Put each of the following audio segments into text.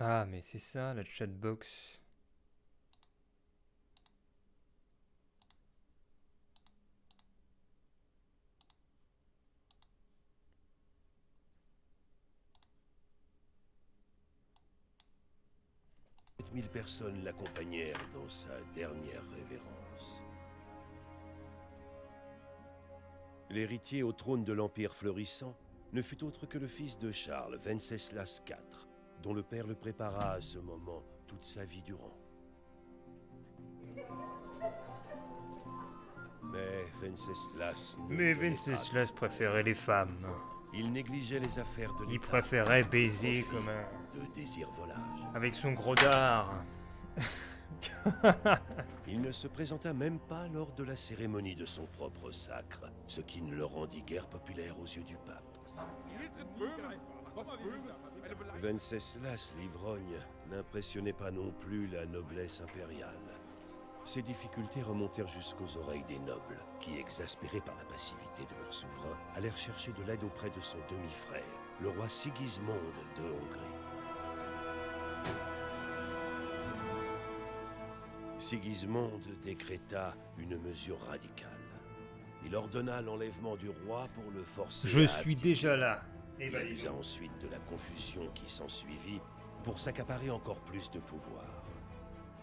Ah, mais c'est ça, la chatbox. Mille personnes l'accompagnèrent dans sa dernière révérence. L'héritier au trône de l'Empire florissant ne fut autre que le fils de Charles, Venceslas IV, dont le père le prépara à ce moment toute sa vie durant. Mais Venceslas ne Mais donnait pas de Venceslas sport. préférait les femmes. Il négligeait les affaires de Il l'État. préférait baiser Profit comme un... de désir volage. avec son gros dard. Il ne se présenta même pas lors de la cérémonie de son propre sacre, ce qui ne le rendit guère populaire aux yeux du pape. Venceslas l'ivrogne n'impressionnait pas non plus la noblesse impériale. Ses difficultés remontèrent jusqu'aux oreilles des nobles, qui, exaspérés par la passivité de leur souverain, allèrent chercher de l'aide auprès de son demi-frère, le roi Sigismond de Hongrie. Sigismond décréta une mesure radicale. Il ordonna l'enlèvement du roi pour le forcer Je à suis abdiquer. déjà là. Il abusa ensuite de la confusion qui s'ensuivit pour s'accaparer encore plus de pouvoir.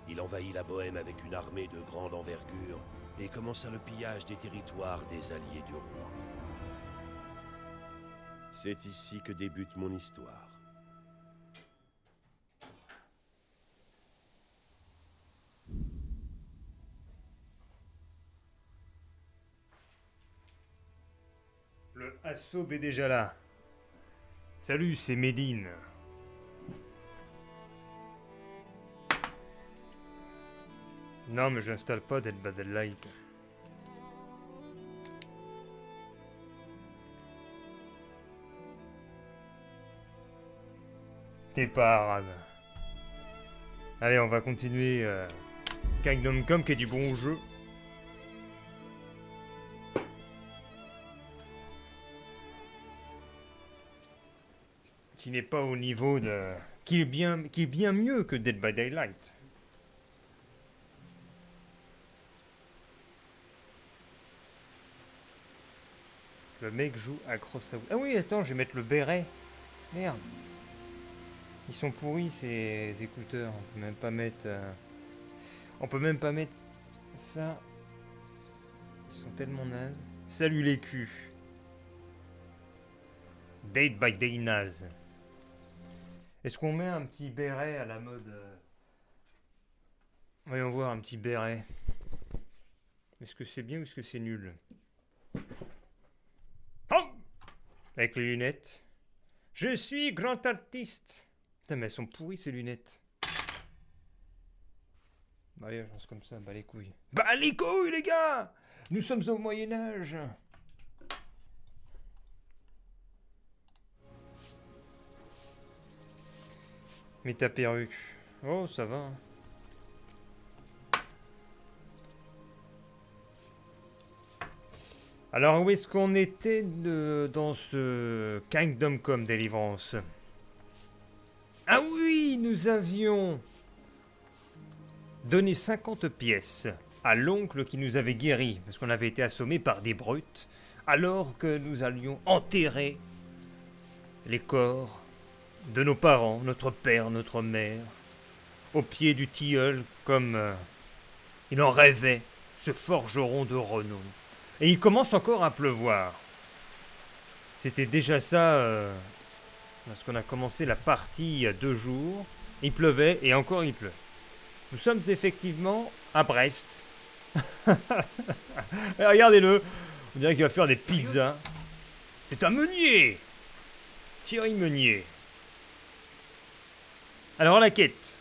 Il envahit la Bohême avec une armée de grande envergure et commença le pillage des territoires des alliés du roi. C'est ici que débute mon histoire. Le Hassob est déjà là. Salut, c'est Médine. Non, mais j'installe pas Dead by Daylight. T'es pas arabe. Allez, on va continuer Kingdom Come, qui est du bon jeu. Qui n'est pas au niveau de... Qui est bien mieux que Dead by Daylight. Le mec joue à Cross Out. Ah oui, attends, je vais mettre le béret. Merde. Ils sont pourris ces écouteurs. On peut même pas mettre... On peut même pas mettre ça. Ils sont tellement nazes. Salut les culs. Dead by Day naze. Est-ce qu'on met un petit béret à la mode Voyons voir un petit béret. Est-ce que c'est bien ou est-ce que c'est nul? Oh, avec les lunettes. Je suis grand artiste. Putain, mais elles sont pourries ces lunettes. Bah allez, je lance comme ça, bah les couilles. Bah les couilles les gars. Nous sommes au Moyen-Âge. Mais ta perruque. Oh, ça va. Alors, où est-ce qu'on était dans ce Kingdom Come Deliverance? Ah oui, nous avions donné 50 pièces à l'oncle qui nous avait guéris, parce qu'on avait été assommés par des brutes, alors que nous allions enterrer les corps de nos parents, notre père, notre mère, au pied du tilleul, comme il en rêvait, ce forgeron de renom. Et il commence encore à pleuvoir. C'était déjà ça lorsqu'on a commencé la partie il y a 2 jours. Il pleuvait et encore il pleut. Nous sommes effectivement à Brest. Et regardez-le, on dirait qu'il va faire des pizzas. C'est un meunier, Thierry Meunier. Alors la quête.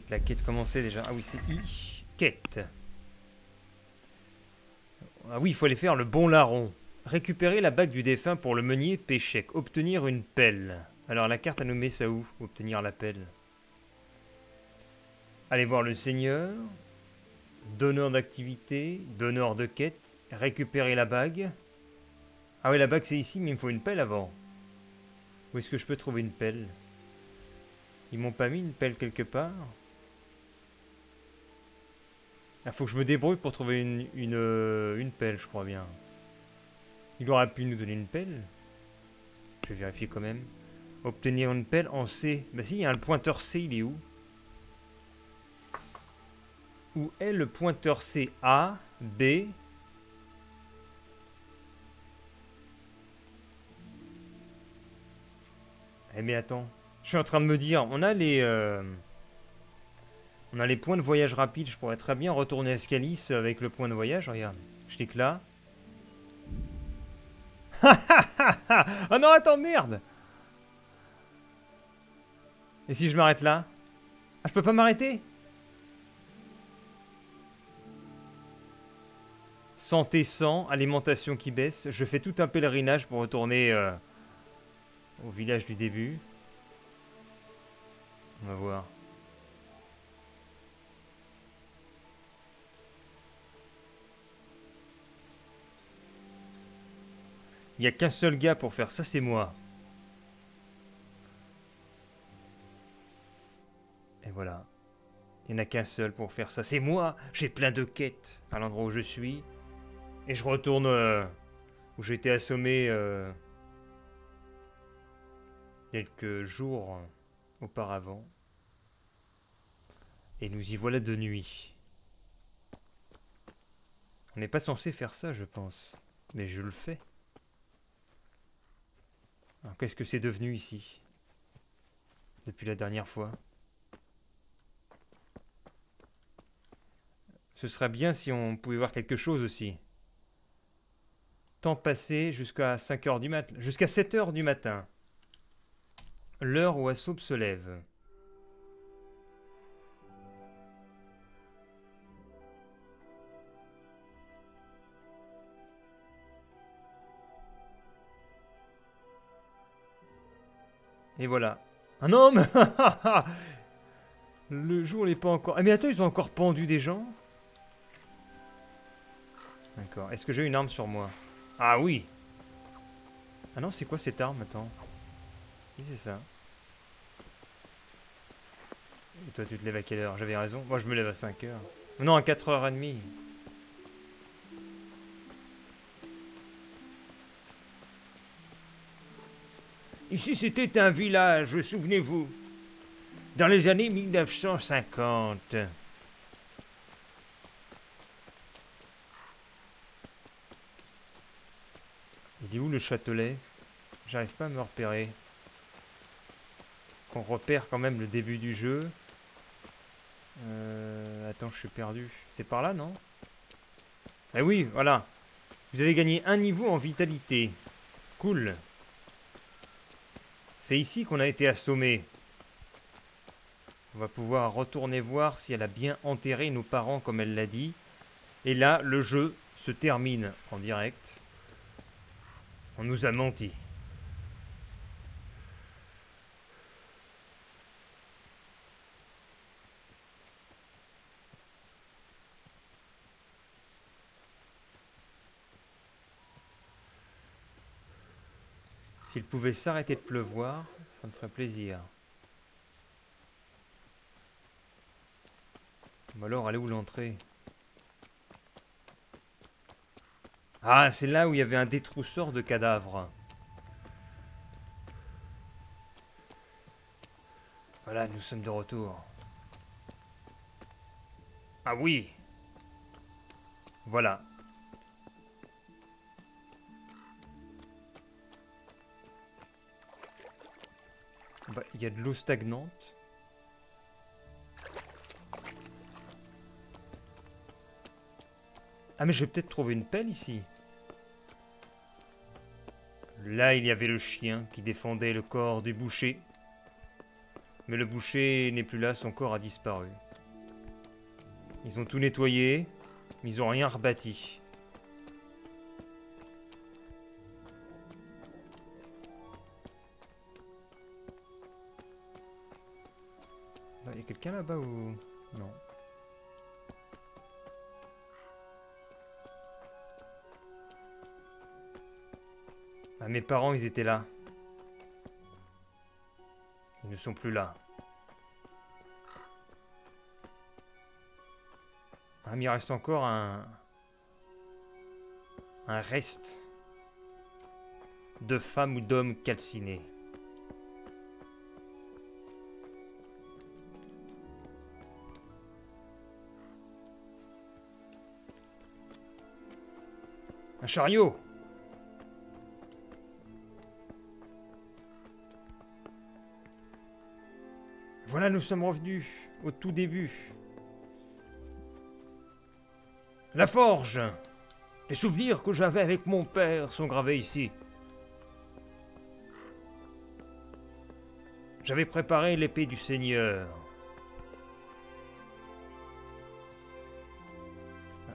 La quête commençait déjà. Ah oui, c'est I. Quête. Ah oui, il faut aller faire le bon larron. Récupérer la bague du défunt pour le meunier Péchec. Obtenir une pelle. Alors la carte, elle nous met ça où? Obtenir la pelle. Aller voir le seigneur. Donneur d'activité. Donneur de quête. Récupérer la bague. Ah oui, la bague c'est ici, mais il me faut une pelle avant. Où est-ce que je peux trouver une pelle? Ils m'ont pas mis une pelle quelque part? Ah, faut que je me débrouille pour trouver une pelle, je crois bien. Il aurait pu nous donner une pelle. Je vais vérifier quand même. Obtenir une pelle en C. Bah si, il y a le pointeur C, il est où? Où est le pointeur C? A, B. Eh mais attends. Je suis en train de me dire, on a les points de voyage rapide. Je pourrais très bien retourner à Scalis avec le point de voyage. Regarde, je clique là. Ah non, attends, merde! Et si je m'arrête là? Ah, je peux pas m'arrêter? Santé 100, alimentation qui baisse. Je fais tout un pèlerinage pour retourner au village du début. On va voir. Il n'y a qu'un seul gars pour faire ça, c'est moi. Et voilà. Il n'y en a qu'un seul pour faire ça, c'est moi. J'ai plein de quêtes à l'endroit où je suis. Et je retourne où j'ai été assommé quelques jours auparavant. Et nous y voilà de nuit. On n'est pas censé faire ça, je pense. Mais je le fais. Alors qu'est-ce que c'est devenu ici? Depuis la dernière fois? Ce serait bien si on pouvait voir quelque chose aussi. Temps passé jusqu'à 5h du matin. Jusqu'à 7h du matin. L'heure où Assaub se lève. Et voilà. Un homme. Le jour n'est pas encore... Ah mais attends, ils ont encore pendu des gens? D'accord. Est-ce que j'ai une arme sur moi? Ah oui. Ah non, c'est quoi cette arme? Attends. Qui c'est ça? Et toi, tu te lèves à quelle heure? J'avais raison. Moi, je me lève à 5h. Non, à 4h30. Ici, c'était un village, souvenez-vous. Dans les années 1950. Il est où le Châtelet? J'arrive pas à me repérer. Qu'on repère quand même le début du jeu. Attends, je suis perdu. C'est par là, non? Eh oui, voilà. Vous avez gagné un niveau en vitalité. Cool. C'est ici qu'on a été assommé. On va pouvoir retourner voir si elle a bien enterré nos parents comme elle l'a dit. Et là, le jeu se termine en direct. On nous a menti. S'il pouvait s'arrêter de pleuvoir, ça me ferait plaisir. Ou alors, elle est où l'entrée? Ah, c'est là où il y avait un détrousseur de cadavres. Voilà, nous sommes de retour. Ah oui. Voilà. Bah, il y a de l'eau stagnante. Ah mais je vais peut-être trouver une pelle ici. Là, il y avait le chien qui défendait le corps du boucher. Mais le boucher n'est plus là, son corps a disparu. Ils ont tout nettoyé, mais ils n'ont rien rebâti. Il y a quelqu'un là-bas ou... Non. Ah, mes parents, ils étaient là. Ils ne sont plus là. Ah, mais il reste encore un reste de femmes ou d'hommes calcinés. Un chariot! Voilà, nous sommes revenus au tout début. La forge! Les souvenirs que j'avais avec mon père sont gravés ici. J'avais préparé l'épée du Seigneur.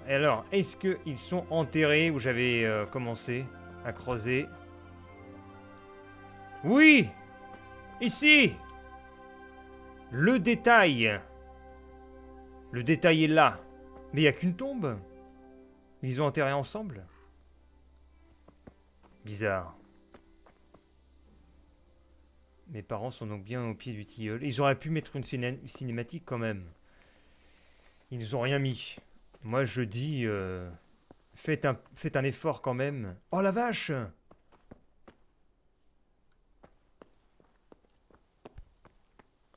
Et alors, est-ce qu'ils sont enterrés où j'avais commencé à creuser? Oui! Ici! Le détail! Le détail est là. Mais il n'y a qu'une tombe. Ils ont enterré ensemble. Bizarre. Mes parents sont donc bien au pied du tilleul. Ils auraient pu mettre une cinématique quand même. Ils nous ont rien mis. Moi je dis, faites un effort quand même. Oh la vache!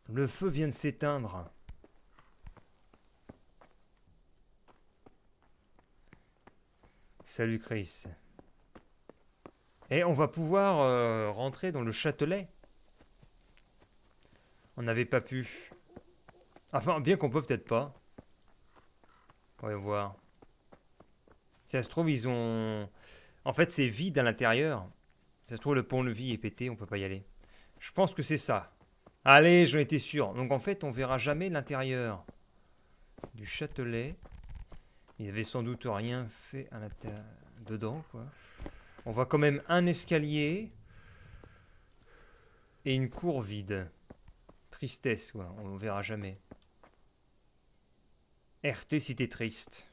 Le feu vient de s'éteindre. Salut Chris. Et on va pouvoir rentrer dans le Châtelet. On n'avait pas pu. Enfin, bien qu'on peut peut-être pas. On va voir. Si ça se trouve, ils ont... En fait, c'est vide à l'intérieur. Si ça se trouve, le pont-levis est pété, on peut pas y aller. Je pense que c'est ça. Allez, j'en étais sûr. Donc en fait, on verra jamais l'intérieur du Châtelet. Il avait sans doute rien fait à l'intérieur dedans, quoi. On voit quand même un escalier et une cour vide. Tristesse, quoi. On ne verra jamais. RT si t'es triste.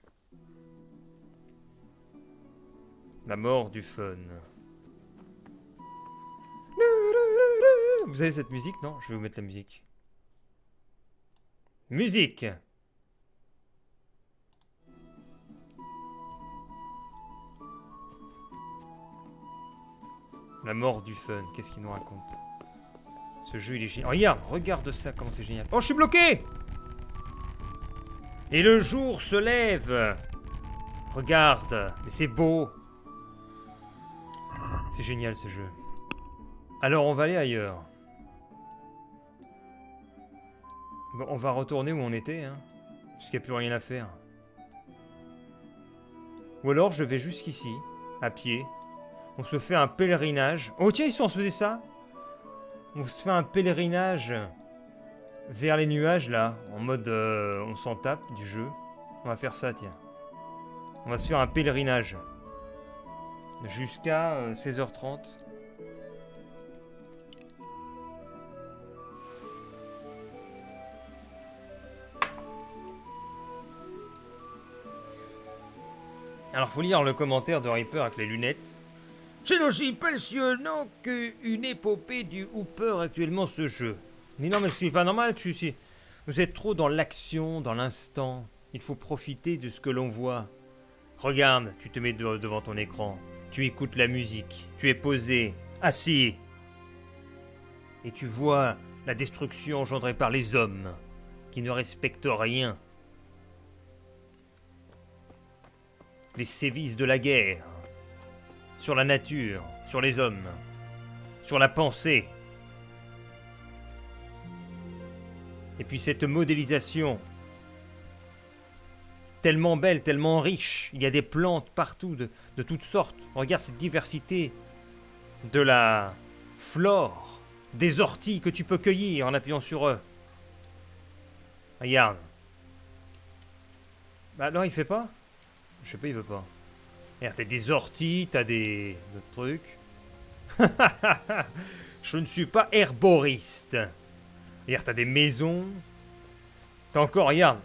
La mort du fun. Vous avez cette musique? Non, je vais vous mettre la musique. Musique! La mort du fun, qu'est-ce qu'il nous raconte? Ce jeu, il est génial. Regarde, regarde ça, comment c'est génial. Oh, je suis bloqué! Et le jour se lève. Regarde, mais c'est beau. C'est génial ce jeu. Alors, on va aller ailleurs. Bon, on va retourner où on était, hein. Parce qu'il n'y a plus rien à faire. Ou alors, je vais jusqu'ici, à pied. On se fait un pèlerinage. Oh tiens, ici on se faisait ça. On se fait un pèlerinage vers les nuages là, en mode on s'en tape du jeu. On va faire ça, tiens. On va se faire un pèlerinage jusqu'à 16h30. Alors faut lire le commentaire de Reaper avec les lunettes. C'est aussi passionnant qu'une épopée du Hooper actuellement ce jeu. Mais non, mais c'est pas normal, vous êtes trop dans l'action, dans l'instant. Il faut profiter de ce que l'on voit. Regarde, tu te mets devant ton écran, tu écoutes la musique, tu es posé, assis. Et tu vois la destruction engendrée par les hommes, qui ne respectent rien. Les sévices de la guerre. Sur la nature, sur les hommes, sur la pensée. Et puis cette modélisation, tellement belle, tellement riche. Il y a des plantes partout, de toutes sortes. Regarde cette diversité de la flore, des orties que tu peux cueillir en appuyant sur eux. Regarde. Bah non, il fait pas? Je sais pas, il veut pas. Regarde, t'as des orties, t'as d'autres trucs. Je ne suis pas herboriste. Regarde, t'as des maisons. T'as encore, regarde.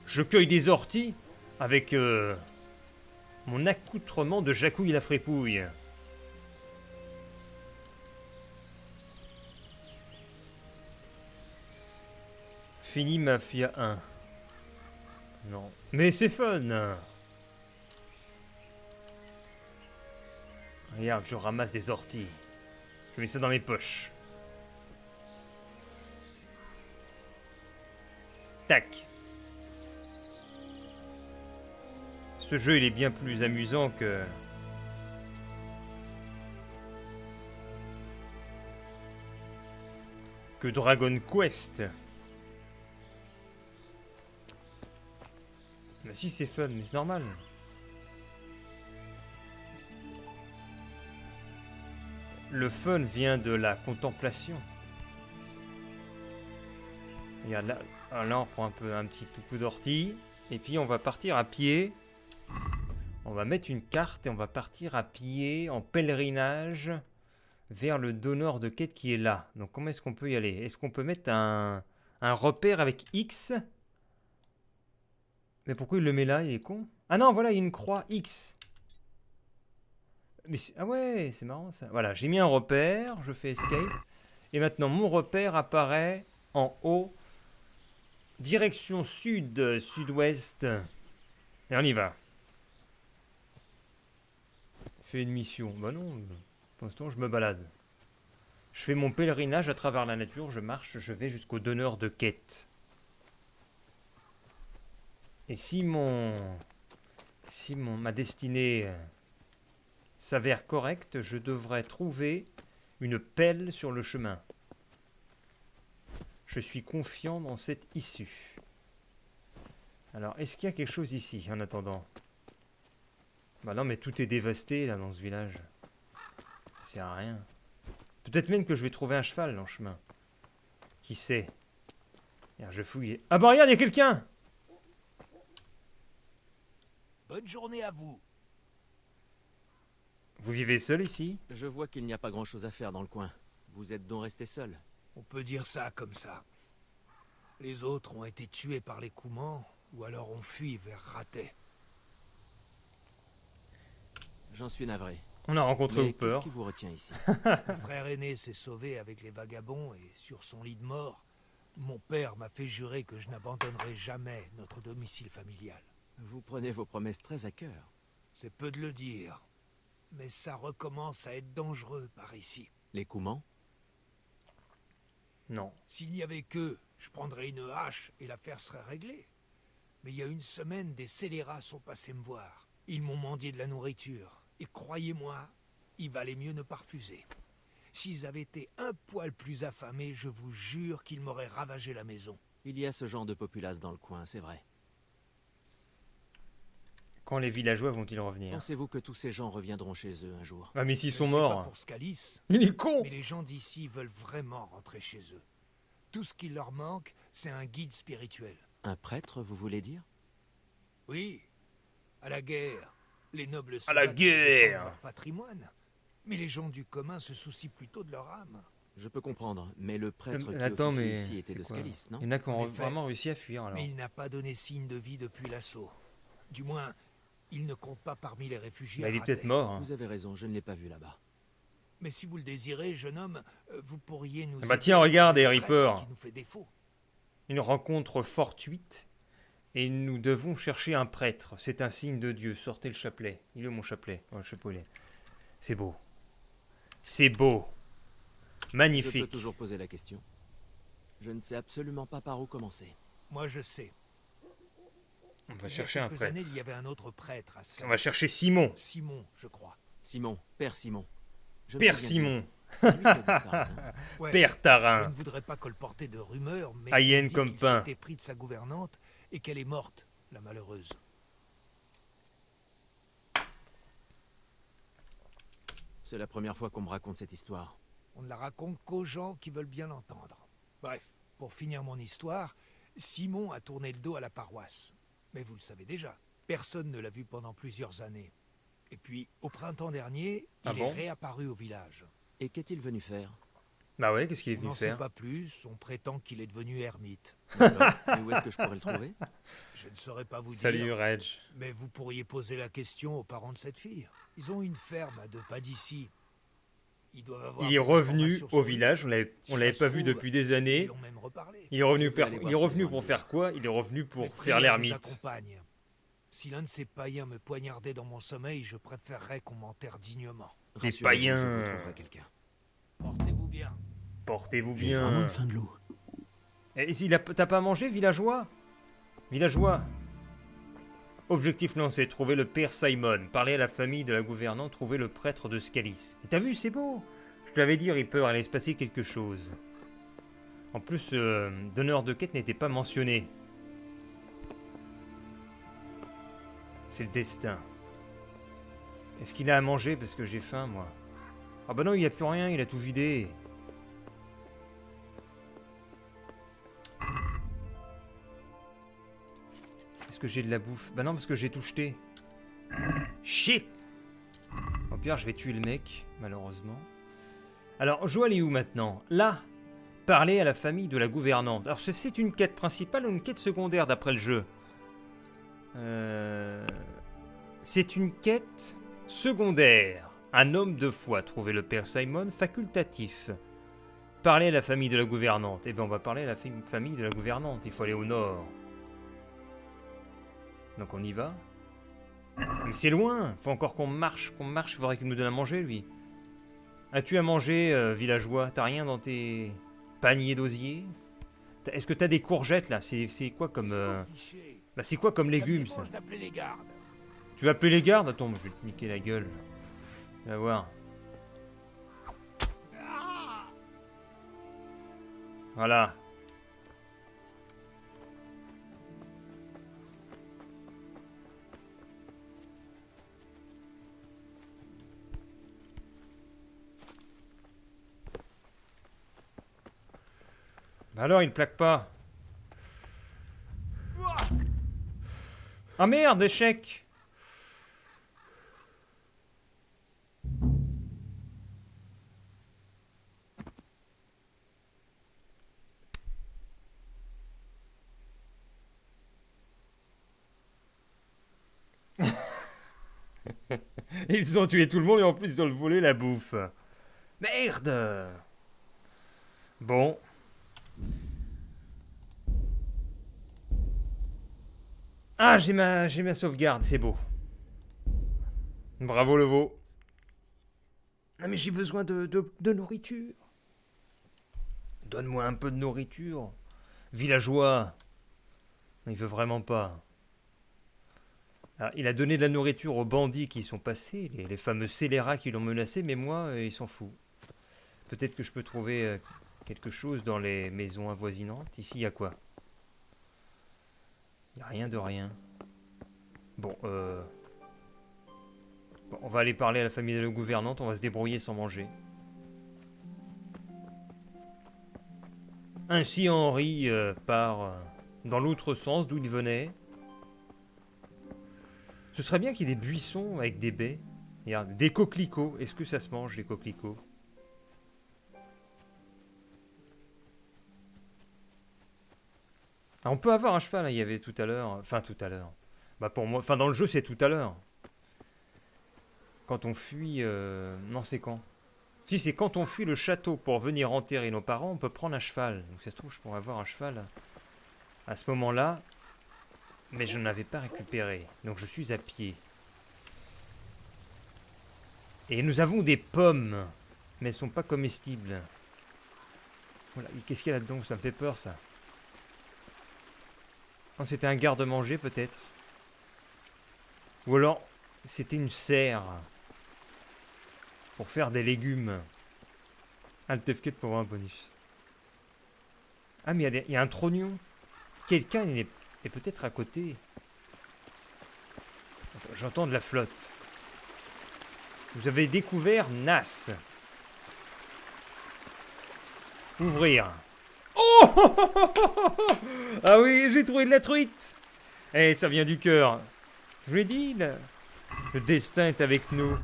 Je cueille des orties avec mon accoutrement de Jacouille la frépouille. Fini Mafia 1. Non. Mais c'est fun. Regarde, je ramasse des orties. Je mets ça dans mes poches. Tac. Ce jeu, il est bien plus amusant que Dragon Quest. Mais si, c'est fun, mais c'est normal. Le fun vient de la contemplation. Regarde, là on prend un petit coup d'ortie. Et puis on va partir à pied. On va mettre une carte et on va partir à pied en pèlerinage vers le donneur de quête qui est là. Donc comment est-ce qu'on peut y aller? Est-ce qu'on peut mettre un repère avec X? Mais pourquoi il le met là? Il est con. Ah non, voilà, il y a une croix X. Mais ah ouais, c'est marrant ça. Voilà, j'ai mis un repère, je fais escape. Et maintenant, mon repère apparaît en haut. Direction sud, sud-ouest. Et on y va. Fais une mission. Bah non, pour l'instant, je me balade. Je fais mon pèlerinage à travers la nature, je marche, je vais jusqu'au donneur de quête. Et si ma destinée s'avère correcte, je devrais trouver une pelle sur le chemin. Je suis confiant dans cette issue. Alors, est-ce qu'il y a quelque chose ici, en attendant? Bah non, mais tout est dévasté, là, dans ce village. Ça sert à rien. Peut-être même que je vais trouver un cheval en chemin. Qui sait? Regarde, je fouille. Ah bah regarde, il y a quelqu'un! Bonne journée à vous. Vous vivez seul ici? Je vois qu'il n'y a pas grand-chose à faire dans le coin. Vous êtes donc resté seul. On peut dire ça comme ça. Les autres ont été tués par les Coumans, ou alors ont fui vers Ratet. J'en suis navré. On a rencontré Mais Hooper. qu'est-ce qui vous retient ici? Mon frère aîné s'est sauvé avec les vagabonds et sur son lit de mort, mon père m'a fait jurer que je n'abandonnerai jamais notre domicile familial. Vous prenez vos promesses très à cœur. C'est peu de le dire, mais ça recommence à être dangereux par ici. Les Coumans? Non. S'il n'y avait qu'eux, je prendrais une hache et l'affaire serait réglée. Mais il y a une semaine, des scélérats sont passés me voir. Ils m'ont mendié de la nourriture. Et croyez-moi, il valait mieux ne pas refuser. S'ils avaient été un poil plus affamés, je vous jure qu'ils m'auraient ravagé la maison. Il y a ce genre de populace dans le coin, c'est vrai. Quand les villageois vont-ils revenir? Pensez-vous que tous ces gens reviendront chez eux un jour? Ah mais s'ils Je sont ne sais pas morts. pour Scalis, Il est con! mais les gens d'ici veulent vraiment rentrer chez eux. Tout ce qui leur manque, c'est un guide spirituel. Un prêtre, vous voulez dire? Oui, à la guerre, les nobles À la défendent guerre. leur patrimoine. Mais les gens du commun se soucient plutôt de leur âme. Je peux comprendre, mais le prêtre qui Attends, officiait mais ici était c'est de quoi? Scalis, non? Il y en a qui ont En effet. vraiment réussi à fuir alors. Mais il n'a pas donné signe de vie depuis l'assaut. Du moins, il ne compte pas parmi les réfugiés. Bah, il est ratés. peut-être mort. Hein. Vous avez raison, je ne l'ai pas vu là-bas. Mais si vous le désirez, jeune homme, vous pourriez nous. Ah bah aider tiens, regarde, avec le Harry prêtre Potter. qui nous fait défaut. Une rencontre fortuite. Et nous devons chercher un prêtre. C'est un signe de Dieu. Sortez le chapelet. Il est où mon chapelet? Oh, le chapelet. C'est beau. C'est beau. Je peux Magnifique. toujours poser la question. Je ne sais absolument pas par où commencer. Moi, je sais. On va Il y a chercher un quelques prêtre. années, il y avait un autre prêtre à Scalis. On va chercher Simon. Simon, je crois. Simon, Père Simon. Je me Père souviens de lui. Simon. C'est lui qui a disparu, non? Ouais, Père Je Tarin. ne voudrais pas colporter de rumeurs, mais Haïenne on dit comme qu'il pain. s'était pris de sa gouvernante et qu'elle est morte, la malheureuse. C'est la première fois qu'on me raconte cette histoire. On ne la raconte qu'aux gens qui veulent bien l'entendre. Bref, pour finir mon histoire, Simon a tourné le dos à la paroisse. Mais vous le savez déjà, personne ne l'a vu pendant plusieurs années. Et puis, au printemps dernier, Ah il bon est réapparu au village. Et qu'est-il venu faire? Bah ouais, qu'est-ce qu'il est On venu n'en sait faire? pas plus, on prétend qu'il est devenu ermite. D'accord. Et où est-ce que je pourrais le trouver? Je ne saurais pas vous Salut dire, Reg. mais vous pourriez poser la question aux parents de cette fille. Ils ont une ferme à 2 pas d'ici. Ils doivent avoir Il est des revenu informations au sur lui. village, on l'avait Ça pas se vu trouve, depuis des Ils années. ont même reparlé. Il est revenu, Je vais aller voir il est si revenu besoin pour de faire quoi? Il est revenu Les pour faire prières vous l'ermite. accompagnent. Si l'un de ces païens me poignardait dans mon sommeil, je préférerais qu'on m'enterre dignement. Les Rassurez-vous, païens. Je vous trouverai quelqu'un. Portez-vous bien. Portez-vous J'ai vraiment bien. une faim de loup. Et t'as pas mangé, villageois? Villageois. Objectif lancé, trouver le père Simon, parler à la famille de la gouvernante, trouver le prêtre de Scalis. Et t'as vu, c'est beau. Je te l'avais dit, Reaper, allait se passer quelque chose. En plus, donneur de quête n'était pas mentionné. C'est le destin. Est-ce qu'il a à manger? Parce que j'ai faim, moi. Ah bah non, il a plus rien, il a tout vidé. Est-ce que j'ai de la bouffe? Bah non, parce que j'ai tout jeté. Shit! Au pire, je vais tuer le mec, malheureusement. Alors, Joël est où maintenant? Là! Parler à la famille de la gouvernante. Alors, c'est une quête principale ou une quête secondaire d'après le jeu? C'est une quête secondaire. Un homme de foi, trouver le père Simon, facultatif. Parler à la famille de la gouvernante. Eh bien, on va parler à la famille de la gouvernante. Il faut aller au nord. Donc on y va. Mais c'est loin. Faut encore qu'on marche. Il faudrait qu'il nous donne à manger, lui. As-tu à manger, villageois? T'as rien dans tes paniers d'osier? Est-ce que t'as des courgettes, là? C'est quoi comme... Bah c'est quoi comme légumes, ça? D'appeler les gardes. Tu vas appeler les gardes? Attends, je vais te niquer la gueule. Tu vas voir. Voilà. Bah alors, il ne plaque pas. Ah merde, échec. Ils ont tué tout le monde et en plus ils ont volé la bouffe. Merde. Bon. Ah, j'ai ma sauvegarde, c'est beau. Bravo le veau. Ah mais j'ai besoin de nourriture. Donne-moi un peu de nourriture. Villageois. Il veut vraiment pas. Alors, il a donné de la nourriture aux bandits qui y sont passés, les fameux scélérats qui l'ont menacé, mais moi, il s'en fout. Peut-être que je peux trouver quelque chose dans les maisons avoisinantes. Ici, il y a quoi? Il n'y a rien de rien. Bon, bon, on va aller parler à la famille de la gouvernante, on va se débrouiller sans manger. Ainsi Henri part dans l'autre sens d'où il venait. Ce serait bien qu'il y ait des buissons avec des baies. Regarde, des coquelicots. Est-ce que ça se mange, les coquelicots? Ah, on peut avoir un cheval, hein, il y avait tout à l'heure. Enfin, tout à l'heure. Bah pour moi, enfin dans le jeu, c'est tout à l'heure. Quand on fuit... Non, c'est quand? Si, c'est quand on fuit le château pour venir enterrer nos parents, on peut prendre un cheval. Donc ça se trouve, je pourrais avoir un cheval à ce moment-là. Mais je n'avais pas récupéré. Donc je suis à pied. Et nous avons des pommes. Mais elles ne sont pas comestibles. Voilà. Qu'est-ce qu'il y a là-dedans? Ça me fait peur, ça. Oh, c'était un garde-manger, peut-être. Ou alors, c'était une serre. Pour faire des légumes. Alt F4 pour avoir un bonus. Ah, mais il y a un trognon. Quelqu'un est peut-être à côté. J'entends de la flotte. Vous avez découvert Nas. Ouvrir. Oh ah oui, j'ai trouvé de la truite. Eh, ça vient du cœur. Je vous l'ai dit, le destin est avec nous.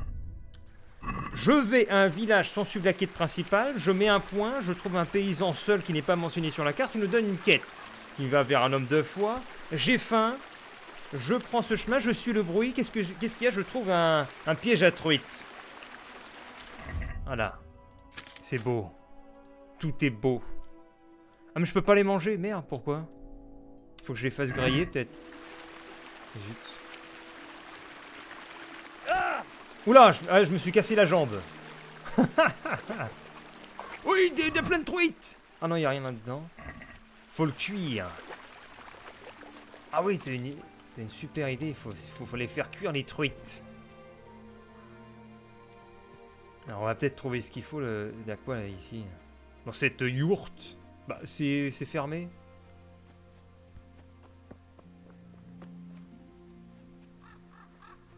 Je vais à un village sans suivre la quête principale, je mets un point, je trouve un paysan seul qui n'est pas mentionné sur la carte, il nous donne une quête qui va vers un homme de foi. J'ai faim, je prends ce chemin, je suis le bruit. Qu'est-ce qu'il y a? Je trouve un piège à truite. Voilà. C'est beau. Tout est beau. Ah mais je peux pas les manger, merde, pourquoi? Faut que je les fasse griller peut-être. Zut. Ah oula, je me suis cassé la jambe. Oui, des plein de truites. Ah non, y a rien là-dedans. Faut le cuire. Ah oui, t'as une super idée, faut les faire cuire les truites. Alors on va peut-être trouver ce qu'il faut, il y a quoi là ici? Dans cette yourte? Bah c'est fermé.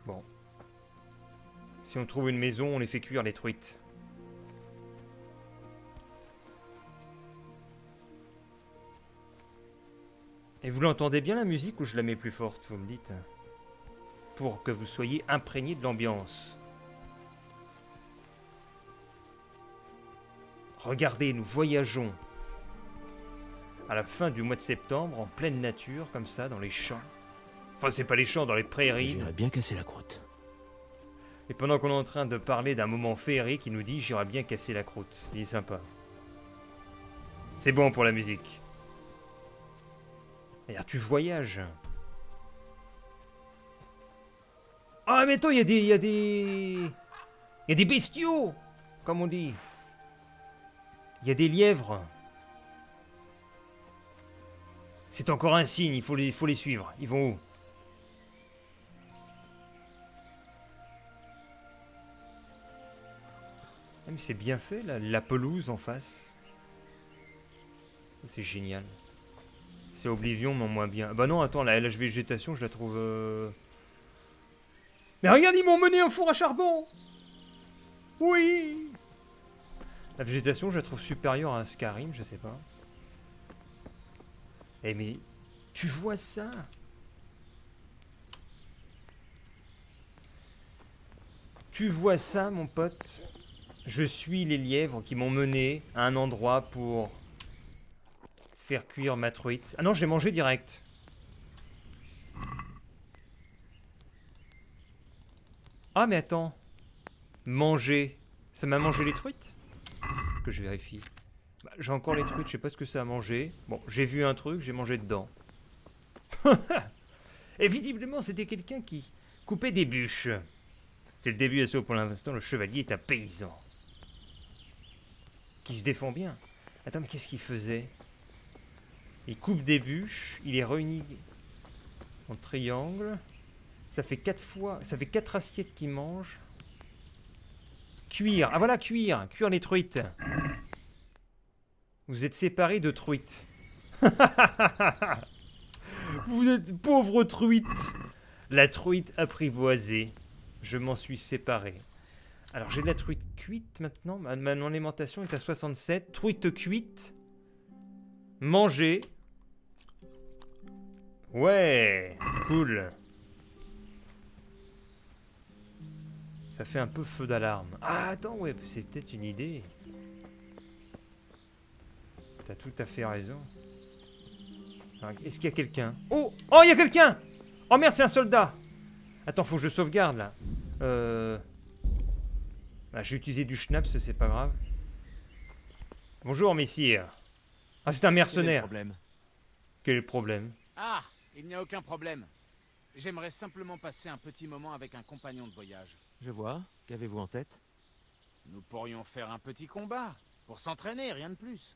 Bon. Si on trouve une maison, on les fait cuire les truites. Et vous l'entendez bien la musique ou je la mets plus forte, vous me dites? Pour que vous soyez imprégné de l'ambiance. Regardez, nous voyageons à la fin du mois de septembre, en pleine nature, comme ça, dans les champs. Enfin, c'est pas les champs, dans les prairies. J'irais bien casser la croûte. Et pendant qu'on est en train de parler d'un moment féerique, il nous dit « J'irais bien casser la croûte ». Il est sympa. C'est bon pour la musique. D'ailleurs, tu voyages. Ah, mais attends, il y a des bestiaux, comme on dit. Il y a des lièvres. C'est encore un signe, il faut les suivre. Ils vont où? Ah, mais c'est bien fait, la pelouse en face. C'est génial. C'est Oblivion, mais en moins bien. Bah non, attends, la végétation, je la trouve... Mais regarde, ils m'ont mené un four à charbon. Oui. La végétation, je la trouve supérieure à Skyrim, je sais pas. Eh mais, tu vois ça? Tu vois ça, mon pote? Je suis les lièvres qui m'ont mené à un endroit pour faire cuire ma truite. Ah non, j'ai mangé direct. Ah mais attends. Manger. Ça m'a mangé les truites? Que je vérifie. Bah, j'ai encore les truites, je sais pas ce que ça a mangé. Bon, j'ai vu un truc, j'ai mangé dedans. Et visiblement, c'était quelqu'un qui coupait des bûches. C'est le début SO pour l'instant, le chevalier est un paysan. Qui se défend bien. Attends, mais qu'est-ce qu'il faisait? Il coupe des bûches, il les réunit en triangle. Ça fait 4 fois, ça fait 4 assiettes qu'il mange. Cuire, ah voilà, cuire les truites. Vous êtes séparés de truites. Vous êtes pauvres truites. La truite apprivoisée. Je m'en suis séparé. Alors j'ai de la truite cuite maintenant. Ma alimentation est à 67. Truite cuite. Manger. Ouais, cool. Ça fait un peu feu d'alarme. Ah attends, ouais, c'est peut-être une idée. T'as tout à fait raison. Est-ce qu'il y a quelqu'un? Oh! Oh, il y a quelqu'un! Oh merde, c'est un soldat! Attends, faut que je sauvegarde là. Bah, j'ai utilisé du schnapps, c'est pas grave. Bonjour, messire. Ah, c'est un mercenaire. Quel est le problème? Ah, il n'y a aucun problème. J'aimerais simplement passer un petit moment avec un compagnon de voyage. Je vois. Qu'avez-vous en tête? Nous pourrions faire un petit combat. Pour s'entraîner, rien de plus.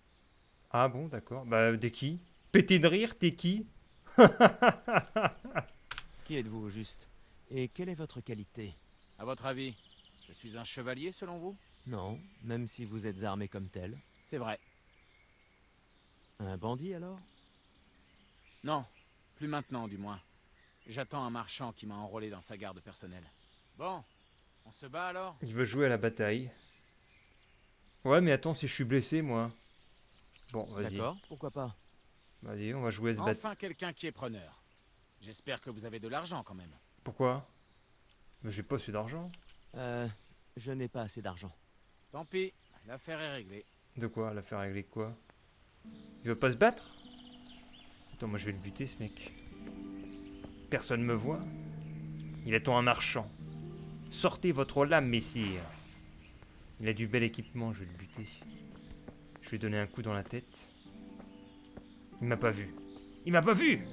Ah bon, d'accord. Bah, t'es qui? Pété de rire, t'es qui? Qui êtes-vous au juste? Et quelle est votre qualité? À votre avis, je suis un chevalier selon vous? Non, même si vous êtes armé comme tel. C'est vrai. Un bandit alors? Non, plus maintenant du moins. J'attends un marchand qui m'a enrôlé dans sa garde personnelle. Bon, on se bat alors? Il veut jouer à la bataille. Ouais, mais attends, si je suis blessé, moi. Bon, vas-y. D'accord, pourquoi pas? Vas-y, on va jouer à ce bataille. Enfin quelqu'un qui est preneur. J'espère que vous avez de l'argent quand même. Pourquoi? Mais j'ai pas assez d'argent. Je n'ai pas assez d'argent. Tant pis, l'affaire est réglée. De quoi? L'affaire régler quoi? Il veut pas se battre? Attends, moi je vais le buter ce mec. Personne me voit. Il attend un marchand. Sortez votre lame, messire. Il a du bel équipement, je vais le buter. Je vais donner un coup dans la tête. Il m'a pas vu. Il m'a pas vu!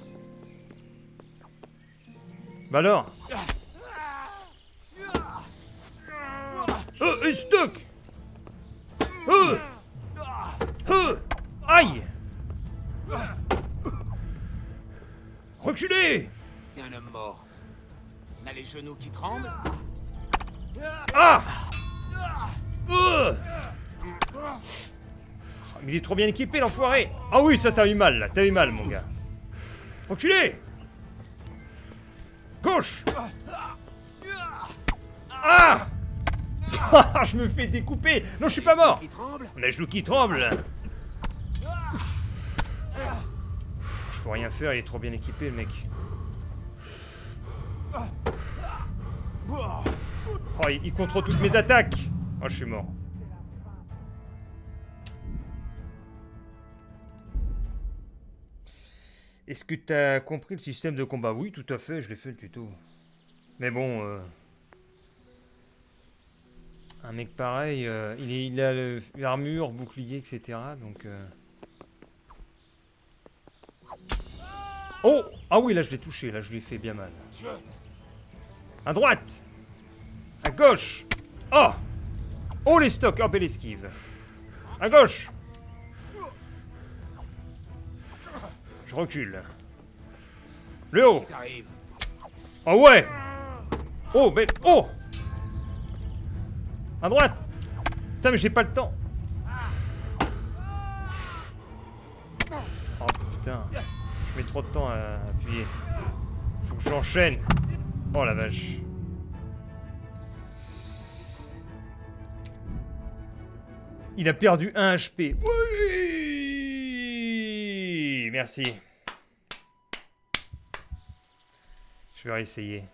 Bah alors? Stock! Aïe! Reculez! Un homme mort. On a les genoux qui tremblent. Ah! Mais il est trop bien équipé, l'enfoiré! Ah oui, ça a eu mal, là. T'as eu mal, mon gars. Reculez! Gauche! Ah! Je me fais découper! Non, je suis pas mort! Qui tremblent. On a les genoux qui tremblent! Je peux rien faire, il est trop bien équipé, le mec. Oh, il contrôle toutes mes attaques! Oh, je suis mort. Est-ce que t'as compris le système de combat? Oui, tout à fait, je l'ai fait le tuto. Mais bon, un mec pareil, il a l'armure, bouclier, etc. Donc... Oh! Ah oui, là je l'ai touché, là je lui ai fait bien mal. À droite! À gauche! Oh! Oh les stocks! Hop, et l'esquive! À gauche! Je recule. Le haut! T'arrives. Oh ouais! Oh, mais... Oh! À droite! Putain, mais j'ai pas le temps! Oh putain. Je mets trop de temps à appuyer. Faut que j'enchaîne. Oh la vache. Il a perdu 1 HP. Oui! Merci. Je vais réessayer.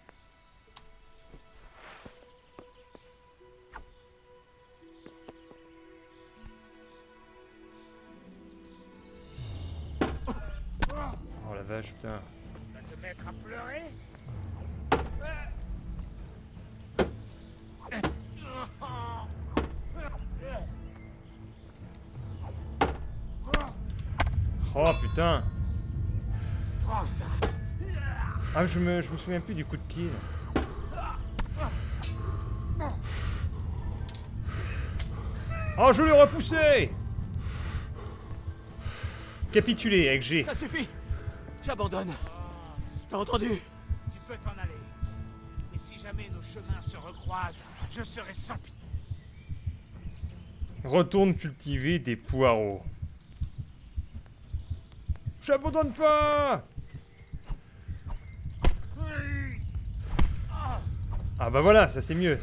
Oh la vache, putain. Tu vas te mettre à pleurer. Oh putain. Prends ça. Ah, je me souviens plus du coup de pied. Là. Oh, je l'ai repoussé. Capitulé avec G. Ça suffit. J'abandonne. T'as entendu? Tu peux t'en aller. Et si jamais nos chemins se recroisent, je serai sans pitié. Retourne cultiver des poireaux. J'abandonne pas. Ah bah voilà, ça c'est mieux.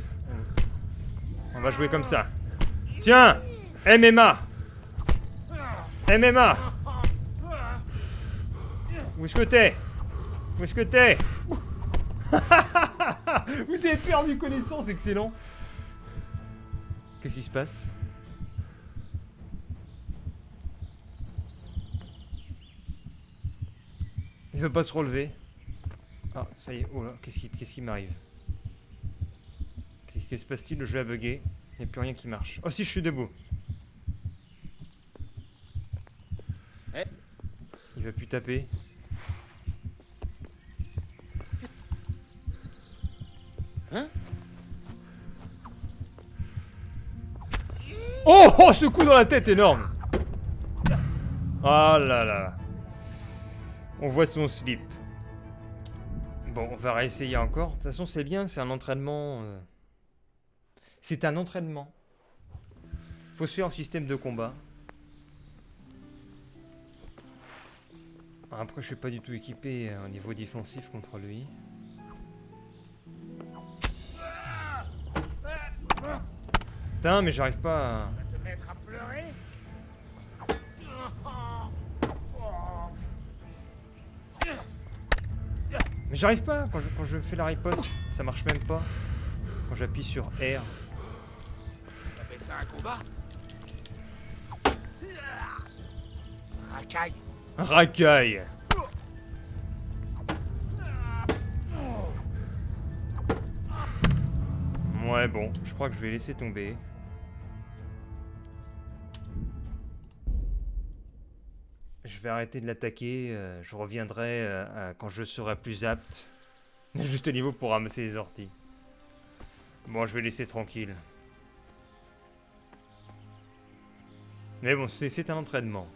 On va jouer comme ça. Tiens, MMA. MMA. Où est-ce que t'es? Où est-ce que t'es? Vous avez perdu connaissance, excellent. Qu'est-ce qui se passe? Il veut pas se relever. Ah, ça y est. Oh là, qu'est-ce qui m'arrive? Qu'est-ce qui se passe-t-il? Le jeu a bugué. Il n'y a plus rien qui marche. Oh si, je suis debout. Eh. Il va plus taper. Hein? Oh, oh, ce coup dans la tête énorme. Ah là là. On voit son slip. Bon, on va réessayer encore. De toute façon, c'est bien, c'est un entraînement. C'est un entraînement. Faut se faire en système de combat. Après, je suis pas du tout équipé au niveau défensif contre lui. Putain, mais j'arrive pas à... Tu vas te mettre à pleurer. Mais j'arrive pas quand je fais la riposte. Ça marche même pas. Quand j'appuie sur R. T'appelles ça un combat? Racaille. Racaille. Ouais, bon, je crois que je vais laisser tomber. je vais arrêter de l'attaquer. Je reviendrai quand je serai plus apte. Juste au niveau pour ramasser les orties. Bon, je vais laisser tranquille. Mais bon, c'est un entraînement.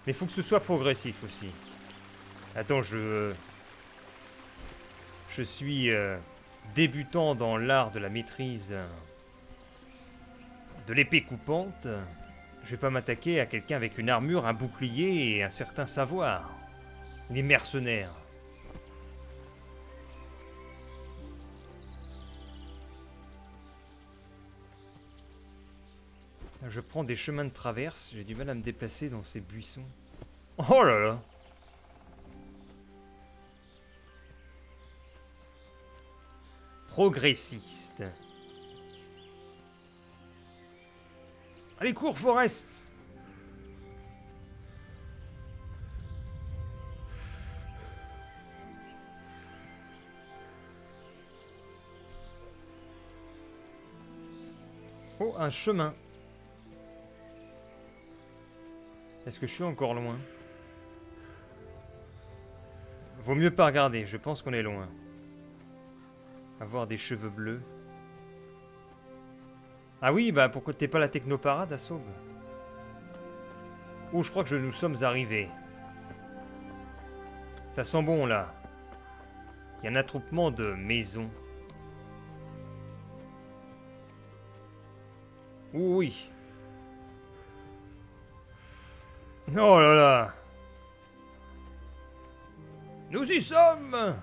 Mais il faut que ce soit progressif aussi. Attends, je suis débutant dans l'art de la maîtrise de l'épée coupante. Je vais pas m'attaquer à quelqu'un avec une armure, un bouclier et un certain savoir. Les mercenaires. Je prends des chemins de traverse, j'ai du mal à me déplacer dans ces buissons. Oh là là! Progressiste. Allez, cours, Forest! Oh, un chemin. Est-ce que je suis encore loin? Vaut mieux pas regarder, je pense qu'on est loin. Avoir des cheveux bleus. Ah oui, bah pourquoi t'es pas la technoparade à Sauve? Oh, je crois que nous sommes arrivés. Ça sent bon là. Il y a un attroupement de maisons. Oui. Oh là là. Nous y sommes.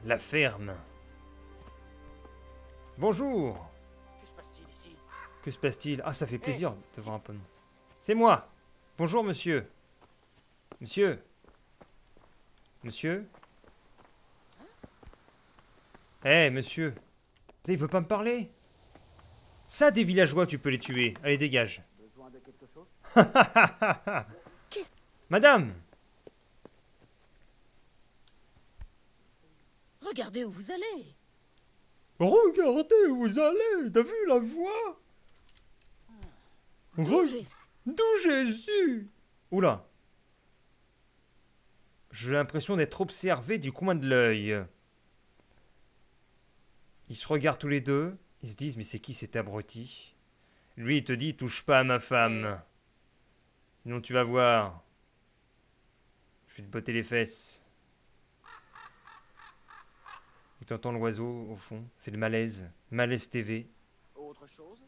La ferme. Bonjour. Que se passe-t-il ici? Que se passe-t-il? Ah, ça fait plaisir de voir un peu. C'est moi. Bonjour, monsieur. Monsieur. Monsieur. Eh, monsieur. Il veut pas me parler? Ça, des villageois, tu peux les tuer. Allez, dégage. Besoin de quelque chose? Madame. Regardez où vous allez. Regardez où vous allez. T'as vu la voix? D'où Jésus? Oula. J'ai l'impression d'être observé du coin de l'œil. Ils se regardent tous les deux. Ils se disent, mais c'est qui cet abruti? Lui, il te dit, touche pas à ma femme. Sinon, tu vas voir. Je vais te botter les fesses. Et t'entends l'oiseau, au fond. C'est le malaise. Malaise TV. Autre chose?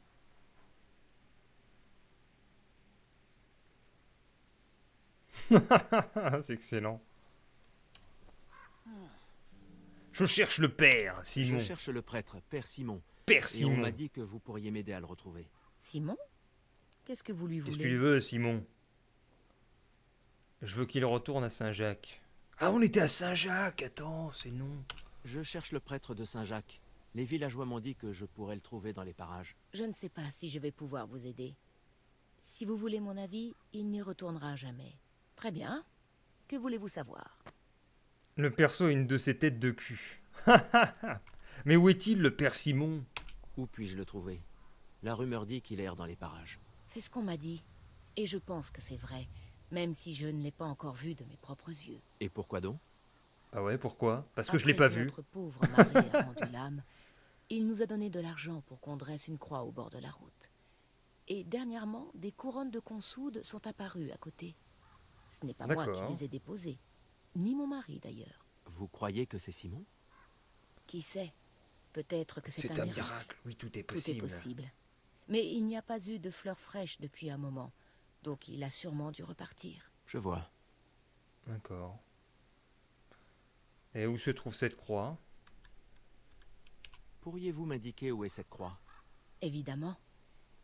C'est excellent. Je cherche le père, Simon. Je cherche le prêtre, Père Simon. Père Et on Simon. m'a dit que vous pourriez m'aider à le retrouver. Simon? Qu'est-ce que vous lui Qu'est-ce que voulez? tu veux, Simon? Je veux qu'il retourne à Saint-Jacques. Ah, on était à Saint-Jacques. Attends, c'est non. Je cherche le prêtre de Saint-Jacques. Les villageois m'ont dit que je pourrais le trouver dans les parages. Je ne sais pas si je vais pouvoir vous aider. Si vous voulez mon avis, il n'y retournera jamais. Très bien. Que voulez-vous savoir? Le perso a une de ses têtes de cul. Mais où est-il, le père Simon? Où puis-je le trouver? La rumeur dit qu'il erre dans les parages. C'est ce qu'on m'a dit. Et je pense que c'est vrai, même si je ne l'ai pas encore vu de mes propres yeux. Et pourquoi donc? Ah ouais, pourquoi? Parce que je l'ai pas vu. Notre pauvre mari a rendu l'âme. Il nous a donné de l'argent pour qu'on dresse une croix au bord de la route. Et dernièrement, des couronnes de consoude sont apparues à côté. Ce n'est pas moi qui D'accord. les ai déposées, ni mon mari d'ailleurs. Vous croyez que c'est Simon? Qui sait? Peut-être que c'est C'est un miracle. miracle. Oui, tout est Tout possible. est possible. Mais il n'y a pas eu de fleurs fraîches depuis un moment, donc il a sûrement dû repartir. Je vois. D'accord. Et où se trouve cette croix? Pourriez-vous m'indiquer où est cette croix? Évidemment.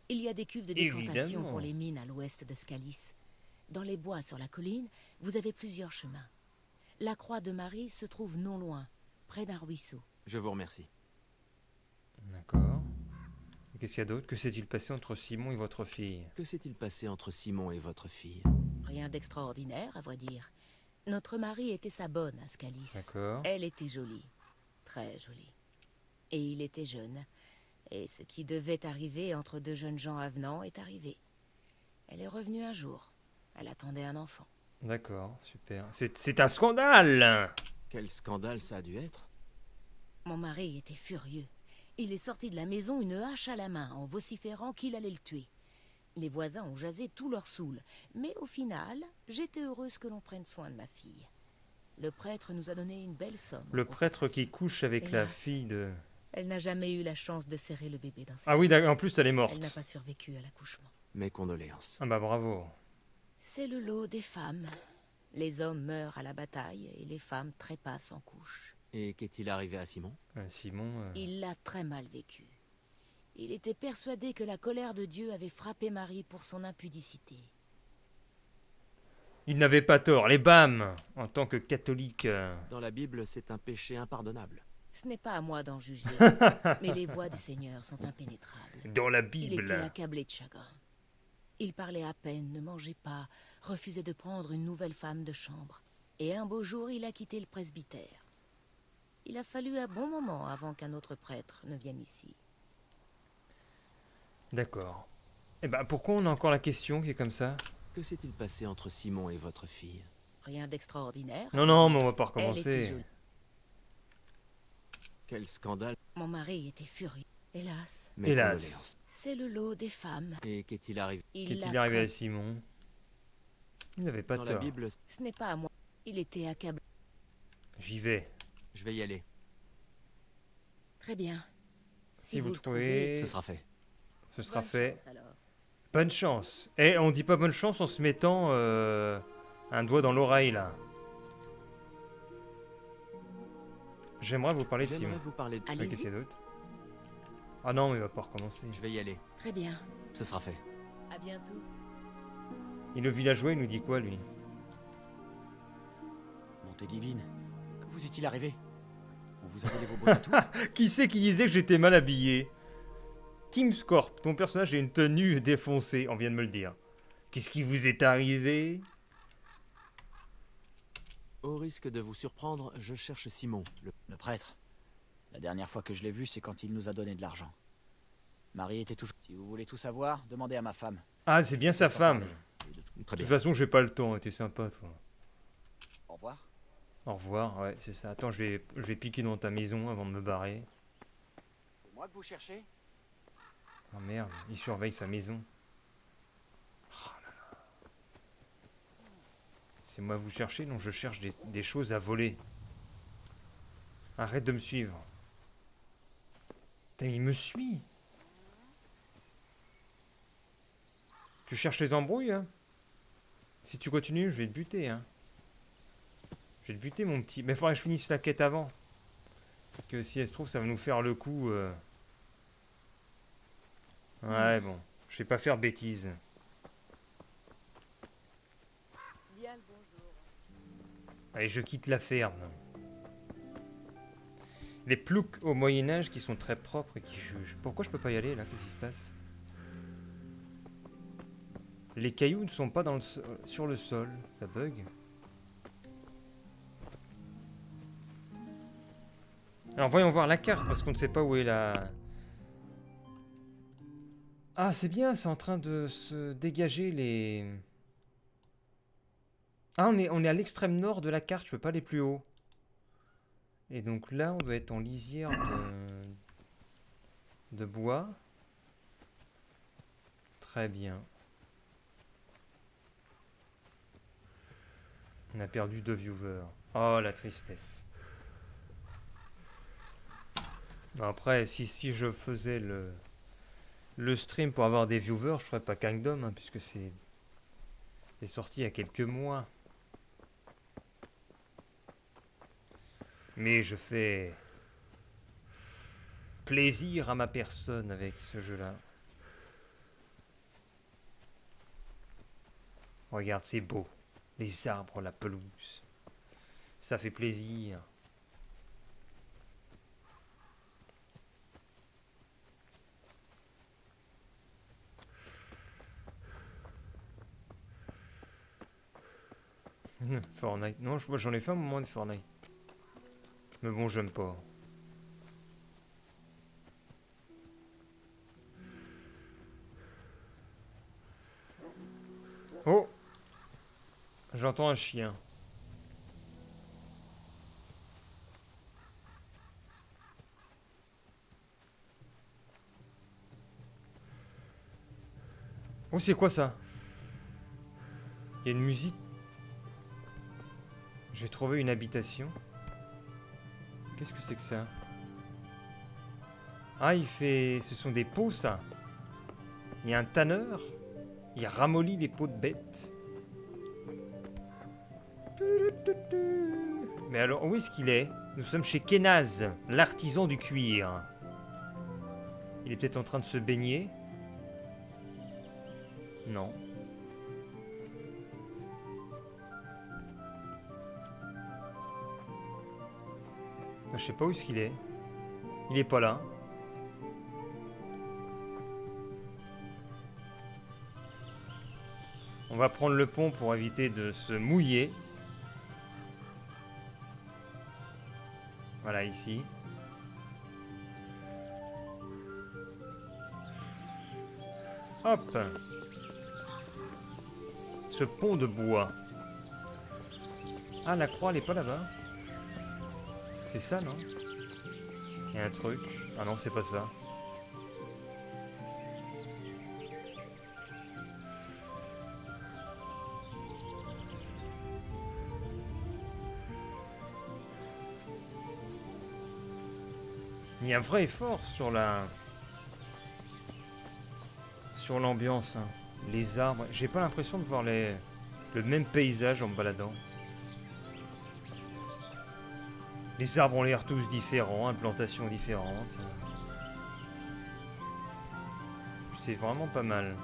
Il y a des cuves de décantation Évidemment. pour les mines à l'ouest de Scalis. Dans les bois sur la colline, vous avez plusieurs chemins. La croix de Marie se trouve non loin, près d'un ruisseau. Je vous remercie. D'accord. Et qu'est-ce qu'il y a d'autre? Que s'est-il passé entre Simon et votre fille? Que s'est-il passé entre Simon et votre fille? Rien d'extraordinaire, à vrai dire. Notre mari était sa bonne à Scalis. D'accord. Elle était jolie. Très jolie. Et il était jeune. Et ce qui devait arriver entre deux jeunes gens avenants est arrivé. Elle est revenue un jour. Elle attendait un enfant. D'accord, super. C'est un scandale! Quel scandale ça a dû être. Mon mari était furieux. Il est sorti de la maison une hache à la main en vociférant qu'il allait le tuer. Les voisins ont jasé tout leur saoul. Mais au final, j'étais heureuse que l'on prenne soin de ma fille. Le prêtre nous a donné une belle somme. Le pour prêtre compensation. qui couche avec la Hélas. fille de... Elle n'a jamais eu la chance de serrer le bébé dans ses Ah oui, d'accord, en plus elle est morte. Elle n'a pas survécu à l'accouchement. Mes condoléances. Ah bah bravo. C'est le lot des femmes. Les hommes meurent à la bataille et les femmes trépassent en couche. Et qu'est-il arrivé à Simon? Simon... Il l'a très mal vécu. Il était persuadé que la colère de Dieu avait frappé Marie pour son impudicité. Il n'avait pas tort, les bam! En tant que catholique... Dans la Bible, c'est un péché impardonnable. Ce n'est pas à moi d'en juger, mais les voies du Seigneur sont impénétrables. Dans la Il Bible. était accablé de chagrin. Il parlait à peine, ne mangeait pas, refusait de prendre une nouvelle femme de chambre. Et un beau jour, il a quitté le presbytère. Il a fallu un bon moment avant qu'un autre prêtre ne vienne ici. D'accord. Eh ben pourquoi on a encore la question qui est comme ça? Que s'est-il passé entre Simon et votre fille? Rien d'extraordinaire. Non, non, mais on va pas Elle était recommencer. jolie. Quel scandale. Mon mari était furieux. Hélas, Mes Hélas. condoléances. c'est le lot des femmes. Et qu'est-il arrivé? Qu'est-il l'a arrivé à très- Simon? Il n'avait pas Dans la tort. Bible, Ce n'est pas à moi. Il était accablé. J'y vais. je vais y aller. Très bien. Si vous trouvez... Ce sera fait. Ce sera bonne fait. chance, alors. Bonne chance. Et on dit pas bonne chance en se mettant un doigt dans l'oreille là. J'aimerais vous parler de J'aimerais Simon. vous parler de... Ouais, Allez-y. qu'est-ce qu'il y a d'autre? Ah non, mais il va pas recommencer. Je vais y aller. Très bien. Ce sera fait. À bientôt. Et le villageois, il nous dit quoi lui? Montée divine, que vous est-il arrivé? On vous a volé vos beaux atouts? Qui c'est qui disait que j'étais mal habillé? Team Scorp, ton personnage a une tenue défoncée, on vient de me le dire. Qu'est-ce qui vous est arrivé? Au risque de vous surprendre, je cherche Simon. Le prêtre. La dernière fois que je l'ai vu, c'est quand il nous a donné de l'argent. Marie était toujours... Si vous voulez tout savoir, demandez à ma femme. Ah, c'est bien sa Laisse-la femme. parler. Et de De Très toute bien. façon, j'ai pas le temps, t'es sympa toi. Au revoir. Au revoir, ouais, c'est ça. Attends, je vais piquer dans ta maison avant de me barrer. C'est moi que vous cherchez? Oh merde, il surveille sa maison. Oh là là. C'est moi vous cherchez, donc je cherche des choses à voler. Arrête de me suivre. Putain, il me suit. Tu cherches les embrouilles, hein? Si tu continues, je vais te buter, hein. Je vais te buter, mon petit. Mais il faudrait que je finisse la quête avant. Parce que si elle se trouve, ça va nous faire le coup... Ouais, bon. Je vais pas faire de bêtises. Bien le bonjour. Allez, je quitte la ferme. Les ploucs au Moyen-Âge qui sont très propres et qui jugent. Pourquoi je peux pas y aller, là? Qu'est-ce qui se passe? Les cailloux ne sont pas dans sur le sol. Ça bug. Alors, voyons voir la carte, parce qu'on ne sait pas où est la... Ah, c'est bien, c'est en train de se dégager les... Ah, on est à l'extrême nord de la carte, je peux pas aller plus haut. Et donc là, on doit être en lisière de bois. Très bien. On a perdu 2 viewers. Oh, la tristesse. Bon, après, si je faisais le stream pour avoir des viewers, je ferais pas Kingdom, hein, puisque c'est sorti il y a quelques mois. Mais je fais plaisir à ma personne avec ce jeu-là. Regarde, c'est beau. Les arbres, la pelouse. Ça fait plaisir. Fortnite. Non, j'en ai fait un moment de Fortnite. Mais bon, j'aime pas. J'entends un chien. Oh, c'est quoi ça? Il y a une musique. J'ai trouvé une habitation. Qu'est-ce que c'est que ça? Ah, il fait... Ce sont des pots, ça. Il y a un tanneur. Il ramollit les peaux de bêtes. Mais alors, où est-ce qu'il est? Nous sommes chez Kenaz, l'artisan du cuir. Il est peut-être en train de se baigner. Non. Je sais pas où est-ce qu'il est. Il est pas là. On va prendre le pont pour éviter de se mouiller. Voilà, ici. Hop. Ce pont de bois. Ah, la croix, elle est pas là-bas. C'est ça, non? Il y a un truc. Ah non, c'est pas ça. Il y a un vrai effort sur la... sur l'ambiance. Hein. Les arbres. J'ai pas l'impression de voir le même paysage en me baladant. Les arbres ont l'air tous différents, implantations différentes. C'est vraiment pas mal.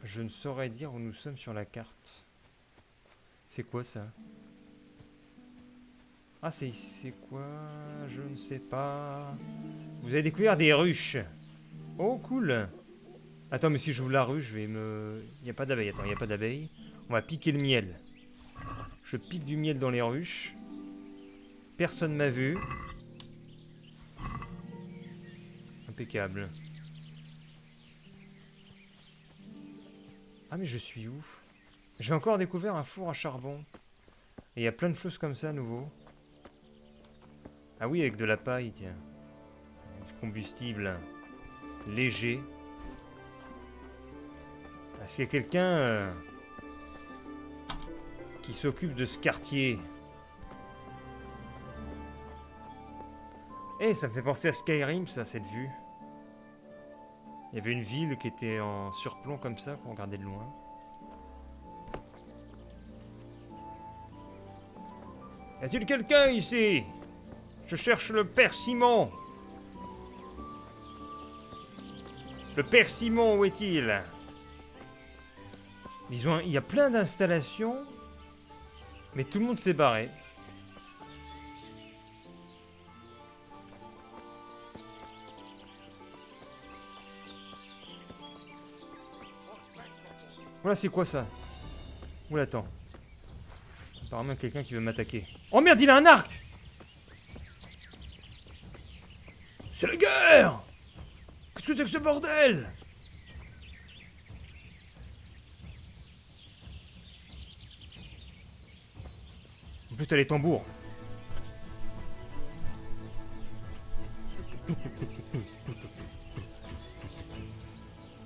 Je ne saurais dire où nous sommes sur la carte. C'est quoi ça? Ah, c'est quoi? Je ne sais pas. Vous avez découvert des ruches. Oh, cool. Attends, mais si j'ouvre la ruche, je vais me... Il n'y a pas d'abeille. Attends, il n'y a pas d'abeille. On va piquer le miel. Je pique du miel dans les ruches. Personne m'a vu. Impeccable. Ah, mais je suis où? J'ai encore découvert un four à charbon. Et il y a plein de choses comme ça à nouveau. Ah oui, avec de la paille, tiens. Du combustible léger. Est-ce qu'il y a quelqu'un qui s'occupe de ce quartier? Eh, ça me fait penser à Skyrim, ça, cette vue. Il y avait une ville qui était en surplomb comme ça, qu'on regardait de loin. Y a-t-il quelqu'un ici? Je cherche le père Simon. Le père Simon, où est-il? Il y a plein d'installations, mais tout le monde s'est barré. Voilà, c'est quoi ça? Oula, attends. Apparemment, quelqu'un qui veut m'attaquer. Oh merde, il a un arc! C'est la guerre! Qu'est-ce que c'est que ce bordel? En plus, t'as les tambours.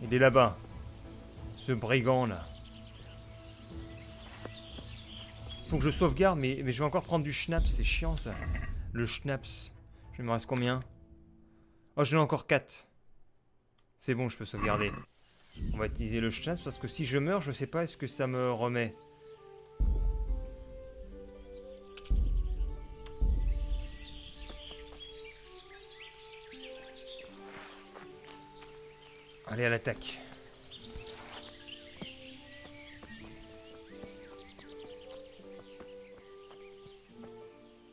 Il est là-bas. Ce brigand là. Faut que je sauvegarde, mais je vais encore prendre du schnapps, c'est chiant ça. Le schnapps. Je me reste combien? Oh, j'en ai encore 4. C'est bon, je peux sauvegarder. On va utiliser le schnapps parce que si je meurs, je sais pas est-ce que ça me remet. Allez, à l'attaque.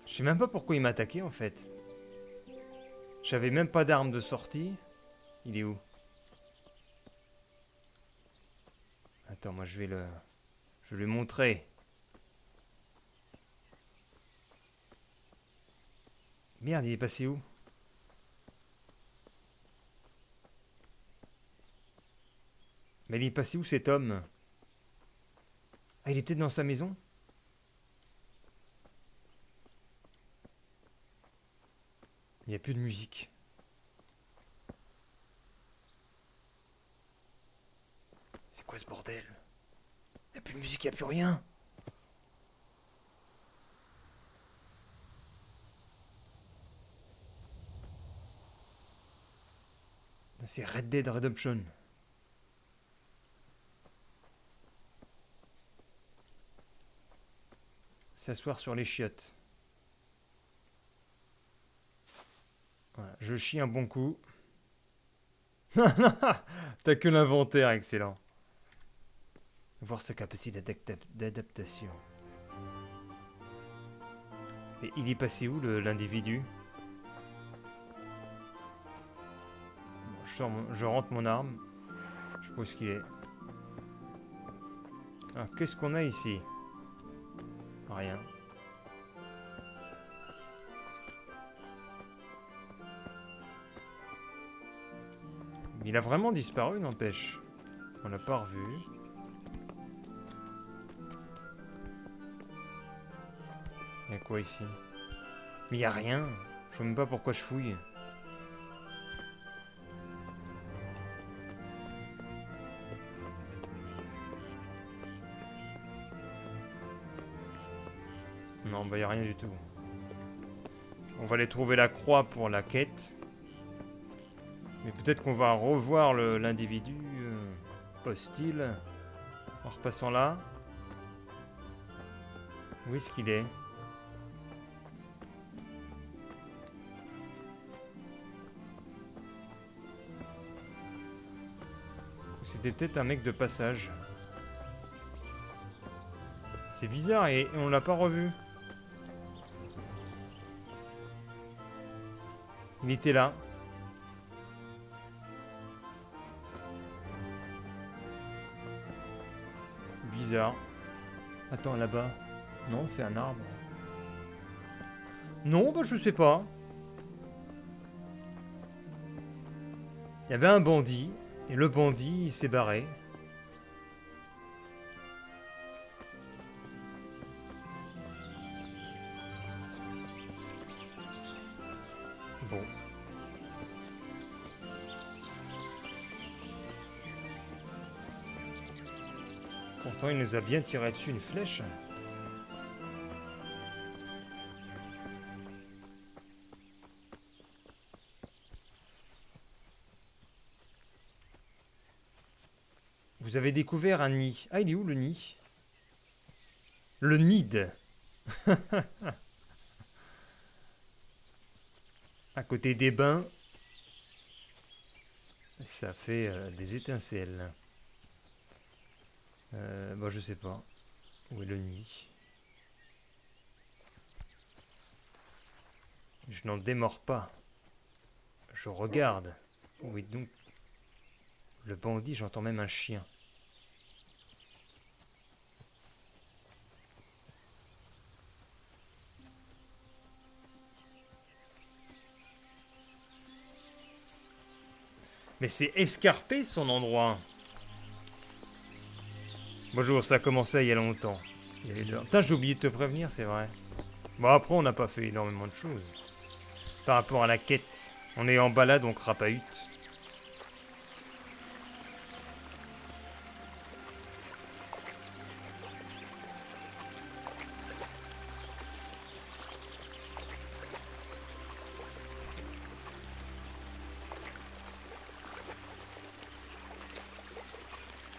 Je sais même pas pourquoi il m'a attaqué en fait. J'avais même pas d'arme de sortie. Il est où? Attends, moi je vais lui montrer. Merde, il est passé où? Mais il est passé où cet homme? Ah, il est peut-être dans sa maison? Il n'y a plus de musique. C'est quoi ce bordel? Il n'y a plus de musique, il n'y a plus rien. C'est Red Dead Redemption. S'asseoir sur les chiottes. Voilà, je chie un bon coup. T'as que l'inventaire, excellent. Voir sa capacité d'adaptation. Et il est passé où l'individu? Je rentre mon arme. Je sais pas où est-ce qu'il est. Alors, qu'est-ce qu'on a ici? Rien. Il a vraiment disparu, n'empêche. On l'a pas revu. Il y a quoi ici? Mais il y a rien. Je sais même pas pourquoi je fouille. Non, bah y a rien du tout. On va aller trouver la croix pour la quête. Mais peut-être qu'on va revoir l'individu hostile en repassant là. Où est-ce qu'il est? C'était peut-être un mec de passage. C'est bizarre et on l'a pas revu. Il était là. Bizarre. Attends, là-bas. Non, c'est un arbre. Non, bah je sais pas. Il y avait un bandit. Et le bandit, il s'est barré. Bon. Pourtant, il nous a bien tiré dessus une flèche. Vous avez découvert un nid. Ah, il est où le nid? Le nid. À côté des bains. Ça fait des étincelles. Bon, je sais pas. Où est le nid? Je n'en démords pas. Je regarde. Où est donc le bandit? J'entends même un chien. Mais c'est escarpé son endroit. Bonjour, ça a commencé il y a longtemps. Putain, j'ai oublié de te prévenir, c'est vrai. Bon, après, on n'a pas fait énormément de choses. Par rapport à la quête. On est en balade, on crapahute.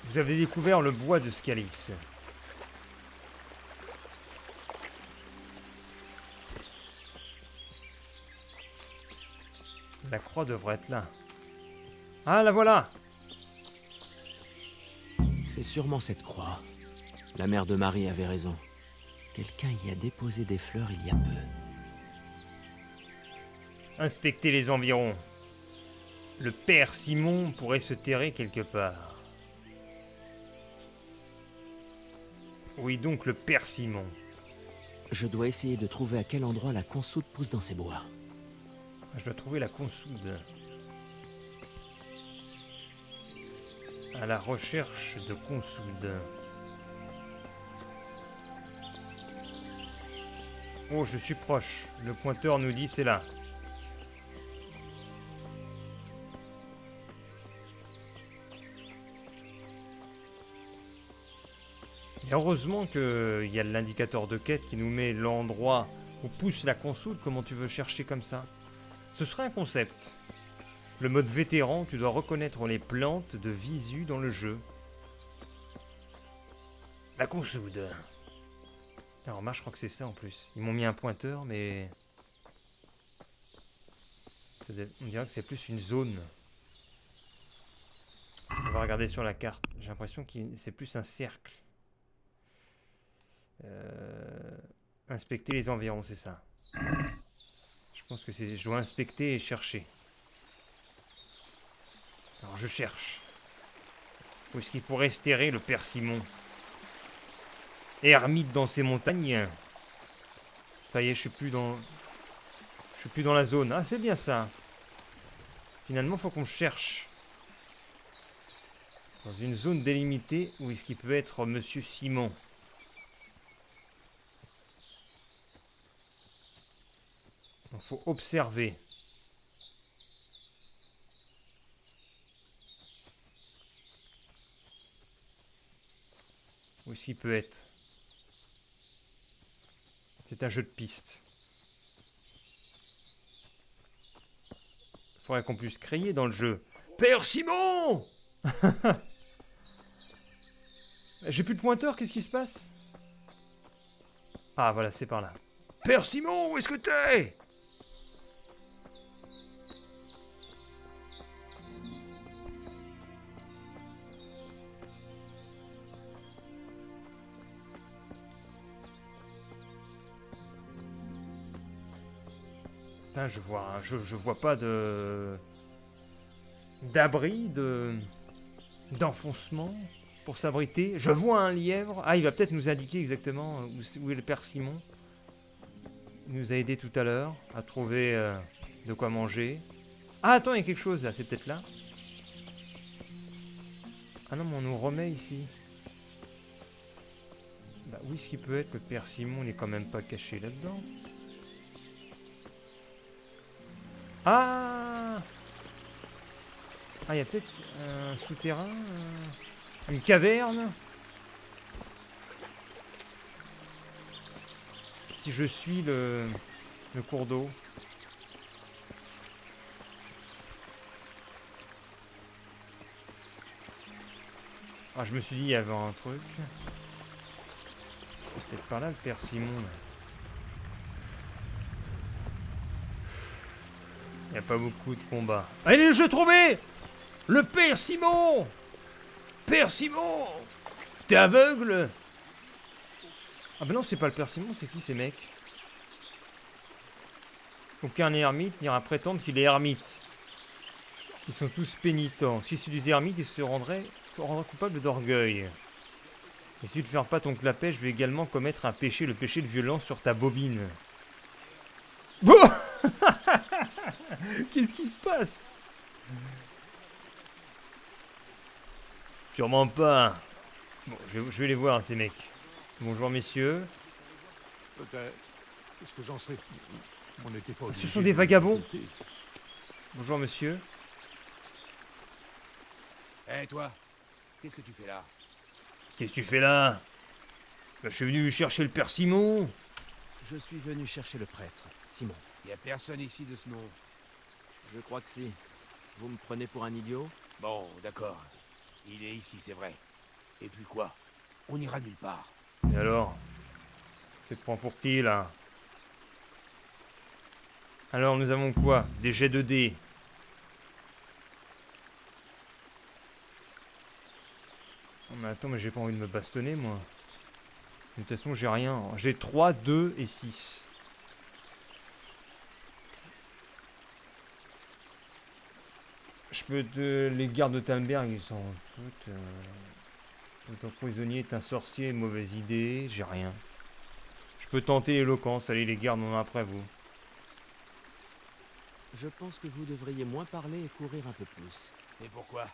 Vous avez découvert le bois de Scalis. La croix devrait être là. Ah, la voilà! C'est sûrement cette croix. La mère de Marie avait raison. Quelqu'un y a déposé des fleurs il y a peu. Inspectez les environs. Le père Simon pourrait se terrer quelque part. Oui, donc le père Simon. Je dois essayer de trouver à quel endroit la consoude pousse dans ces bois. Je dois trouver la consoude. À la recherche de consoude. Oh, je suis proche. Le pointeur nous dit c'est là. Et heureusement qu'il y a l'indicateur de quête qui nous met l'endroit où pousse la consoude. Comment tu veux chercher comme ça? Ce serait un concept. Le mode vétéran, tu dois reconnaître les plantes de visu dans le jeu. La consoude. Alors, moi, je crois que c'est ça en plus. Ils m'ont mis un pointeur, mais... On dirait que c'est plus une zone. On va regarder sur la carte. J'ai l'impression que c'est plus un cercle. Inspecter les environs, c'est ça. Je pense que c'est... Je dois inspecter et chercher. Alors, je cherche. Où est-ce qu'il pourrait se terrer, le père Simon? Ermite dans ces montagnes. Ça y est, je suis plus dans la zone. Ah, c'est bien ça. Finalement, faut qu'on cherche. Dans une zone délimitée, où est-ce qu'il peut être Monsieur Simon? Il faut observer. Où est-ce qu'il peut être? C'est un jeu de piste. Faudrait qu'on puisse crier dans le jeu. Père Simon! J'ai plus de pointeur, qu'est-ce qui se passe? Ah voilà, c'est par là. Père Simon, où est-ce que t'es? Putain, je vois pas d'abri, d'enfoncement pour s'abriter. Je vois un lièvre. Ah, il va peut-être nous indiquer exactement où est le père Simon. Il nous a aidé tout à l'heure à trouver de quoi manger. Ah, attends, il y a quelque chose là, c'est peut-être là. Ah non, mais on nous remet ici. Bah, où est-ce qu'il peut être le père Simon? Il est quand même pas caché là-dedans. Ah! Ah, il y a peut-être un souterrain, une caverne. Si je suis le cours d'eau. Ah, je me suis dit, il y avait un truc. Peut-être par là, le père Simon. Il n'y a pas beaucoup de combats. Allez, je l'ai trouvé! Le père Simon! Père Simon! T'es aveugle? Ah ben non, c'est pas le père Simon, c'est qui ces mecs? Aucun ermite n'ira prétendre qu'il est ermite. Ils sont tous pénitents. Si c'est des ermites, ils se rendraient coupables d'orgueil. Et si tu ne fermes pas ton clapet, je vais également commettre un péché, le péché de violence sur ta bobine. Qu'est-ce qui se passe? Sûrement pas. Bon, je vais les voir, ces mecs. Bonjour, messieurs. Peut-être. Qu'est-ce que j'en sais? On n'était pas Ce sont des vagabonds. Bonjour, monsieur. Hé, toi, qu'est-ce que tu fais là? Qu'est-ce que tu fais là? Bah, je suis venu chercher le père Simon. Je suis venu chercher le prêtre, Simon. Y a personne ici de ce nom. Je crois que si. Vous me prenez pour un idiot? Bon, d'accord. Il est ici, c'est vrai. Et puis quoi? On ira nulle part. Et alors? Tu te prends pour qui, là? Alors, nous avons quoi? Des jets de dés. Oh, mais attends, mais j'ai pas envie de me bastonner, moi. De toute façon, j'ai rien. J'ai 3, 2 et 6. Je peux te... Les gardes de Talmberg, ils sont toutes... Ton prisonnier est un sorcier, mauvaise idée. J'ai rien. Je peux tenter l'éloquence. Allez, les gardes, on en a après vous. Je pense que vous devriez moins parler et courir un peu plus. Et pourquoi?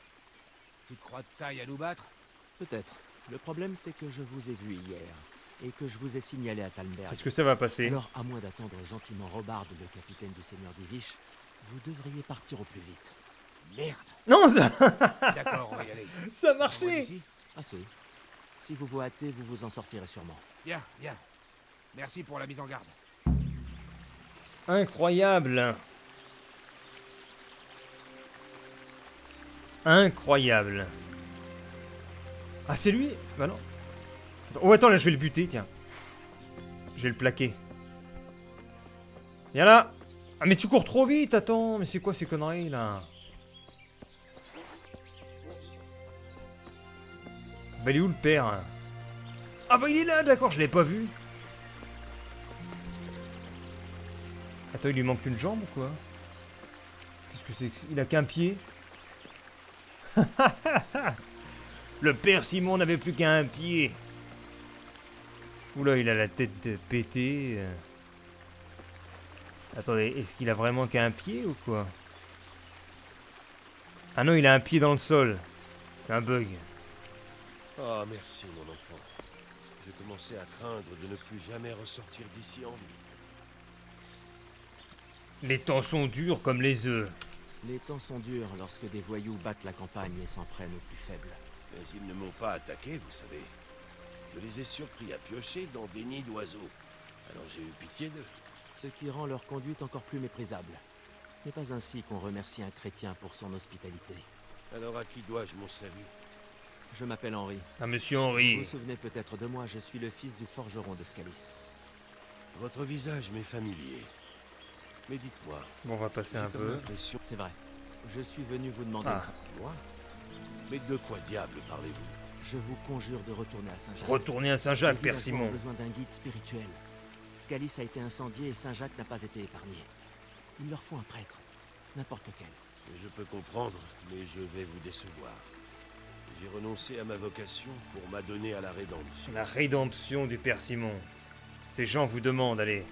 Tu te crois de taille à nous battre? Peut-être. Le problème, c'est que je vous ai vu hier, et que je vous ai signalé à Talmberg. Est-ce que ça va passer? Alors, à moins d'attendre gentiment Robard, le capitaine du Seigneur d'Ivich, vous devriez partir au plus vite. Merde. Non, ça, D'accord, on va y aller. ça a On va marché. d'ici. Assez. Si vous vous hâtez, vous vous en sortirez sûrement. Bien, bien. Merci pour la mise en garde. Incroyable. Incroyable. Ah, c'est lui? Bah non. Oh, attends, là, je vais le buter, tiens. Je vais le plaquer. Viens là. Ah, mais tu cours trop vite, attends. Mais c'est quoi ces conneries, là? Bah, il est où, le père? Ah, bah, il est là, d'accord, je l'ai pas vu. Attends, il lui manque une jambe ou quoi? Qu'est-ce que c'est que... Il a qu'un pied? Le père Simon n'avait plus qu'un pied. Oula, il a la tête pétée. Attendez, est-ce qu'il a vraiment qu'un pied ou quoi? Ah non, il a un pied dans le sol. C'est un bug. Ah, merci, mon enfant. Je commençais à craindre de ne plus jamais ressortir d'ici en vie. Les temps sont durs comme les œufs. Les temps sont durs lorsque des voyous battent la campagne et s'en prennent aux plus faibles. Mais ils ne m'ont pas attaqué, vous savez. Je les ai surpris à piocher dans des nids d'oiseaux. Alors j'ai eu pitié d'eux. Ce qui rend leur conduite encore plus méprisable. Ce n'est pas ainsi qu'on remercie un chrétien pour son hospitalité. Alors à qui dois-je mon salut? Je m'appelle Henri. Ah, monsieur Vous Henri. vous souvenez peut-être de moi, je suis le fils du forgeron de Scalis. Votre visage m'est familier. Mais dites-moi, Bon, on va passer j'ai un comme peu. l'impression... C'est vrai. Je suis venu vous demander... Ah. Moi? Mais de quoi diable parlez-vous? Je vous conjure de retourner à Saint-Jacques. Retournez à Saint-Jacques, Les Père villageois Simon. ont besoin d'un guide spirituel. Scalis a été incendié et Saint-Jacques n'a pas été épargné. Il leur faut un prêtre. N'importe lequel. Je peux comprendre, mais je vais vous décevoir. J'ai renoncé à ma vocation pour m'adonner à la rédemption. La rédemption du Père Simon. Ces gens vous demandent, allez.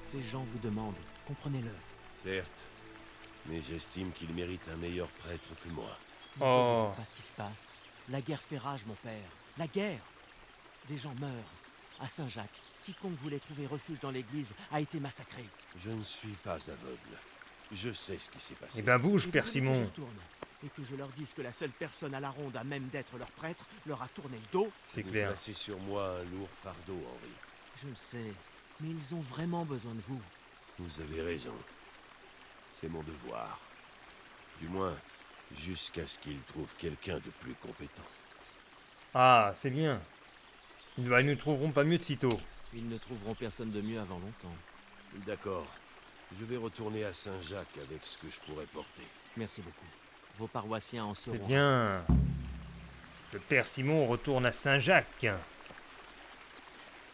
Ces gens vous demandent. Comprenez-le. Certes, mais j'estime qu'il mérite un meilleur prêtre que moi. Il ne Oh. faut pas ce qui se passe. La guerre fait rage, mon père. La guerre. Des gens meurent. À Saint-Jacques, quiconque voulait trouver refuge dans l'église a été massacré. Je ne suis pas aveugle. Je sais ce qui s'est passé. Eh ben bouge, Et Père vous voulez que Simon. j'y retourne et que je leur dise que la seule personne à la ronde à même d'être leur prêtre leur a tourné le dos? C'est Vous clair. placez sur moi un lourd fardeau, Henri. Je le sais, mais ils ont vraiment besoin de vous. Vous avez raison. C'est mon devoir. Du moins, jusqu'à ce qu'il trouve quelqu'un de plus compétent. Ah, c'est bien. Ils ne trouveront pas mieux de sitôt. Ils ne trouveront personne de mieux avant longtemps. D'accord. Je vais retourner à Saint-Jacques avec ce que je pourrais porter. Merci beaucoup. Vos paroissiens en C'est seront... bien. Le Père Simon retourne à Saint-Jacques.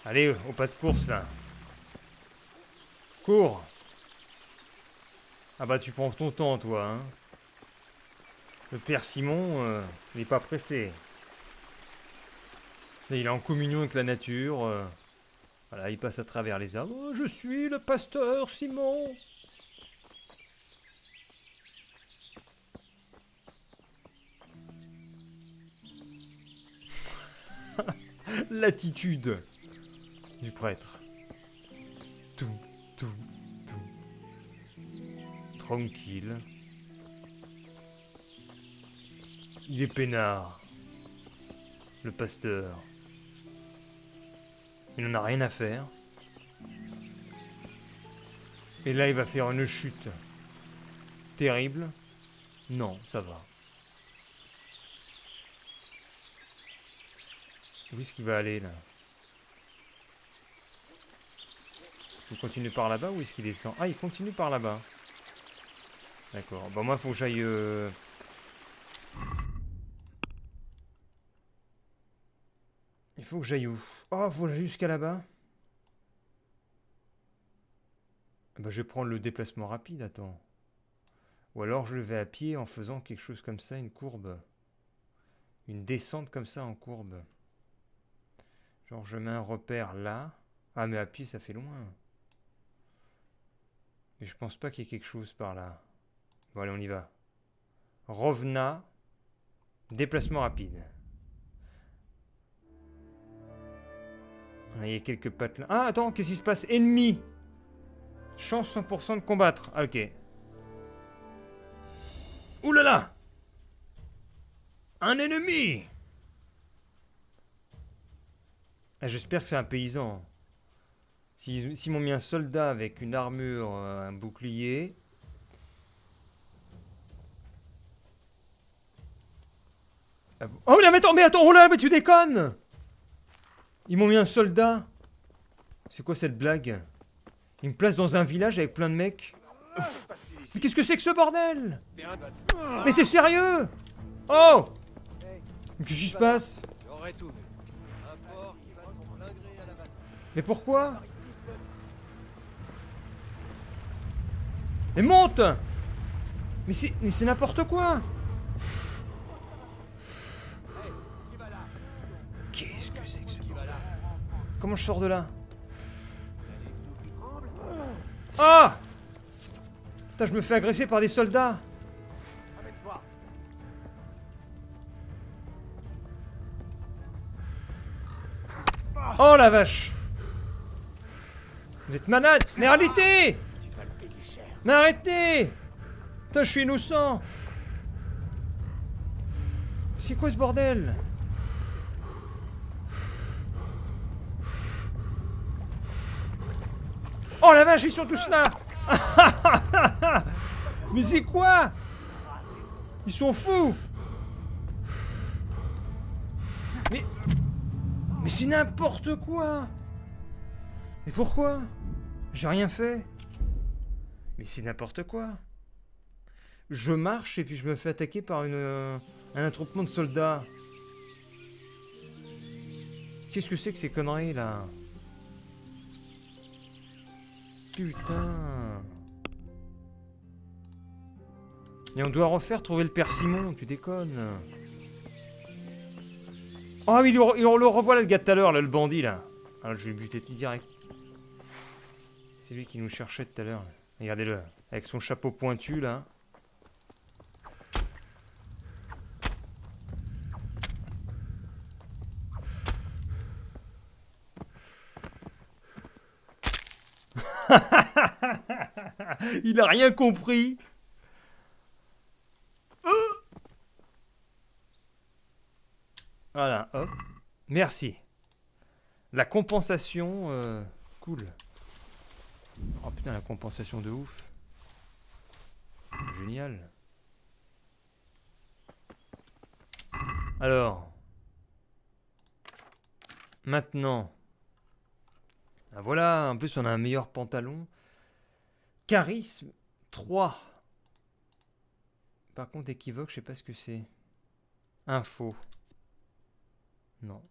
Allez, au pas de course, là. Cours. Ah bah, tu prends ton temps, toi, hein. Le Père Simon, il n'est pas pressé. Et il est en communion avec la nature. Voilà, il passe à travers les arbres. Oh, je suis le pasteur Simon. L'attitude du prêtre. Tout. Tranquille. Il est peinard. Le pasteur. Il n'en a rien à faire. Et là, il va faire une chute. Terrible. Non, ça va. Où est-ce qu'il va aller, là? Il continue par là-bas ou est-ce qu'il descend? Ah, il continue par là-bas. D'accord. Bah moi, faut que j'aille... Il faut que j'aille où? Oh, faut que j'aille jusqu'à là-bas. Bah, je vais prendre le déplacement rapide, attends. Ou alors je vais à pied en faisant quelque chose comme ça, une courbe. Une descente comme ça en courbe. Genre je mets un repère là. Ah mais à pied ça fait loin. Mais je pense pas qu'il y ait quelque chose par là. Bon allez on y va. Rovna. Déplacement rapide. Il y a quelques pattes là. Ah, attends, qu'est-ce qui se passe? Ennemi! Chance 100% de combattre. Ah, ok. Ouh là là! Un ennemi! Ah, j'espère que c'est un paysan. S'ils m'ont mis un soldat avec une armure, un bouclier... Ah bon. Oh mais attends, oh là, mais tu déconnes! Ils m'ont mis un soldat. C'est quoi cette blague? Ils me placent dans un village avec plein de mecs. Mais qu'est-ce que c'est que ce bordel? Mais t'es sérieux? Oh! Mais qu'est-ce qui se passe? Mais pourquoi? Mais monte! Mais c'est n'importe quoi! Qu'est-ce que c'est que ce bordel? Comment je sors de là? Ah! Putain, je me fais agresser par des soldats! Oh la vache! Vous êtes malade! Mais arrêtez! Mais arrêtez! Putain, je suis innocent! C'est quoi ce bordel? Oh la vache, ils sont tous là! Mais c'est quoi? Ils sont fous! Mais c'est n'importe quoi! Mais pourquoi? J'ai rien fait. Mais c'est n'importe quoi. Je marche et puis je me fais attaquer par un attroupement de soldats. Qu'est-ce que c'est que ces conneries là? Putain. Et on doit refaire trouver le persimmon, tu déconnes. Oh oui, il le revoit là, le gars de tout à l'heure, là, le bandit là. Ah, je vais le buter tout direct. C'est lui qui nous cherchait tout à l'heure. Regardez-le, avec son chapeau pointu là. Il a rien compris. Voilà, hop. Merci. La compensation, cool. Oh putain, la compensation de ouf. Génial. Alors. Maintenant. Ah voilà, en plus on a un meilleur pantalon. Charisme 3. Par contre, équivoque, je sais pas ce que c'est. Info. Non.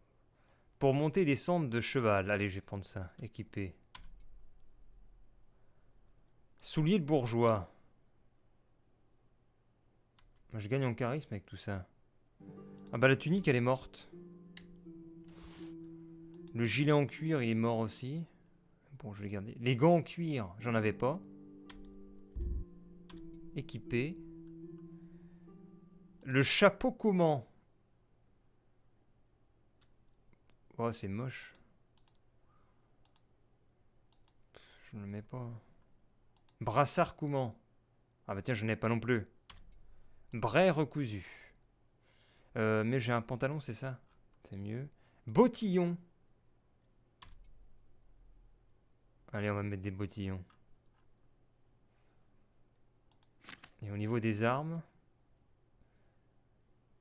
Pour monter des cendres de cheval. Allez, je vais prendre ça. Équipé. Soulier de bourgeois. Je gagne en charisme avec tout ça. Ah bah la tunique, elle est morte. Le gilet en cuir, il est mort aussi. Bon, je vais garder. Les gants en cuir, j'en avais pas. Équipé. Le chapeau comment? Oh, c'est moche. Je ne le mets pas. Brassard comment? Ah bah tiens, je n'ai pas non plus. Brais recousu. Mais j'ai un pantalon, c'est ça? C'est mieux. Bottillon. Allez, on va mettre des bottillons. Et au niveau des armes,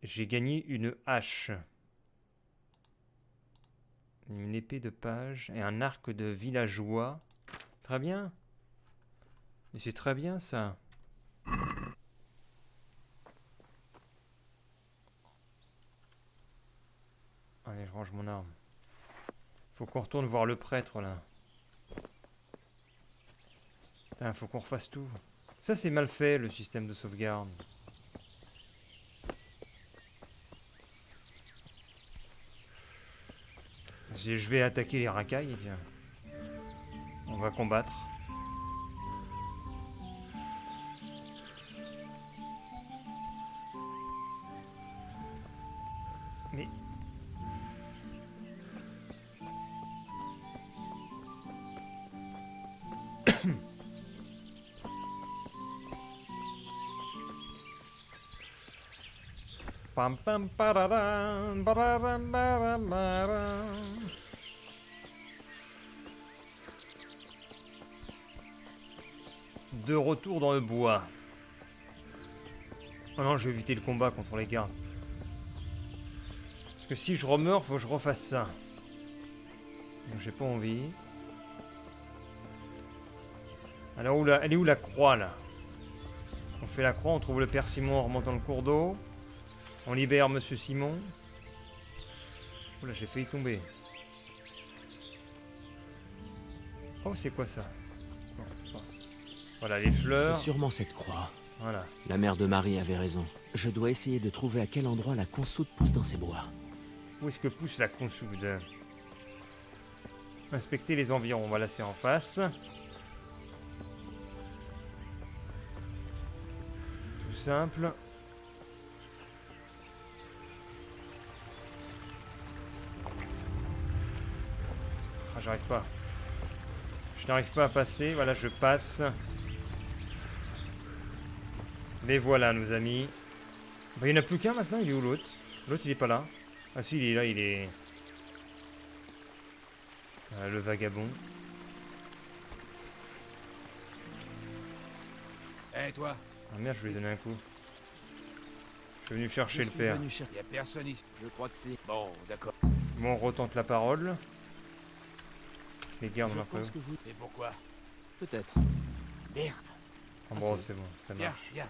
j'ai gagné une hache. Une épée de page et un arc de villageois. Très bien. Mais c'est très bien ça. Allez, je range mon arme. Faut qu'on retourne voir le prêtre là. Putain, faut qu'on refasse tout. Ça c'est mal fait le système de sauvegarde. Je vais attaquer les racailles, tiens. On va combattre. Pam pam pararam, pararam, pararam, pararam. De retour dans le bois. Oh non, je vais éviter le combat contre les gardes. Parce que si je remeurs, faut que je refasse ça. Donc j'ai pas envie. Alors où elle est où la croix là? On fait la croix, on trouve le père Simon en remontant le cours d'eau. On libère Monsieur Simon. Oula, j'ai failli tomber. Oh, c'est quoi ça? Non, voilà les fleurs. C'est sûrement cette croix. Voilà. La mère de Marie avait raison. Je dois essayer de trouver à quel endroit la consoude pousse dans ces bois. Où est-ce que pousse la consoude? Inspecter les environs. Voilà, c'est en face. Tout simple. Ah, j'arrive pas. Je n'arrive pas à passer. Voilà, je passe. Les voilà, nos amis. Bah, il n'y en a plus qu'un maintenant. Il est où l'autre? L'autre, il est pas là. Ah si, il est là, il est... le vagabond. Eh toi, Ah merde, je lui ai donné un coup. Je suis venu chercher le père. y a personne ici. Je crois que c'est... Bon, d'accord. Bon, on retente la parole. Les gardes, on a Je pas pense où. que vous... Et pourquoi? Peut-être. Merde. Ah bon, c'est bon, ça Viens, marche. viens.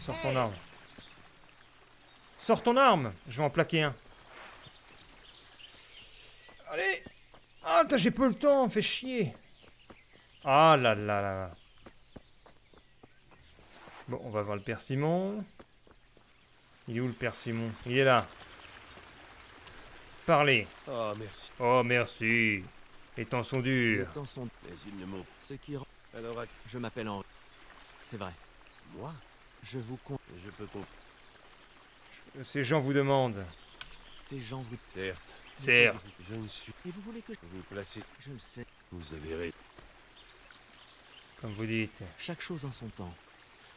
Sors ton arme. Sors ton arme! Je vais en plaquer un. Allez! Ah, putain, j'ai pas le temps, fais chier! Ah là là là là. Bon, on va voir le père Simon. Il est où le père Simon? Il est là. Parlez. Ah, merci. Oh, merci. Les temps sont Les durs. temps sont... Mais il ne m'ont... Ce qui rend... Alors, Je m'appelle Henri. C'est vrai. moi, Je vous compte. je peux comprendre. Ces gens vous demandent. Ces gens vous... Certes, Certes. je ne suis... Et vous voulez que... Vous placez... Je le sais. Vous avez raison. Comme vous dites. Chaque chose en son temps.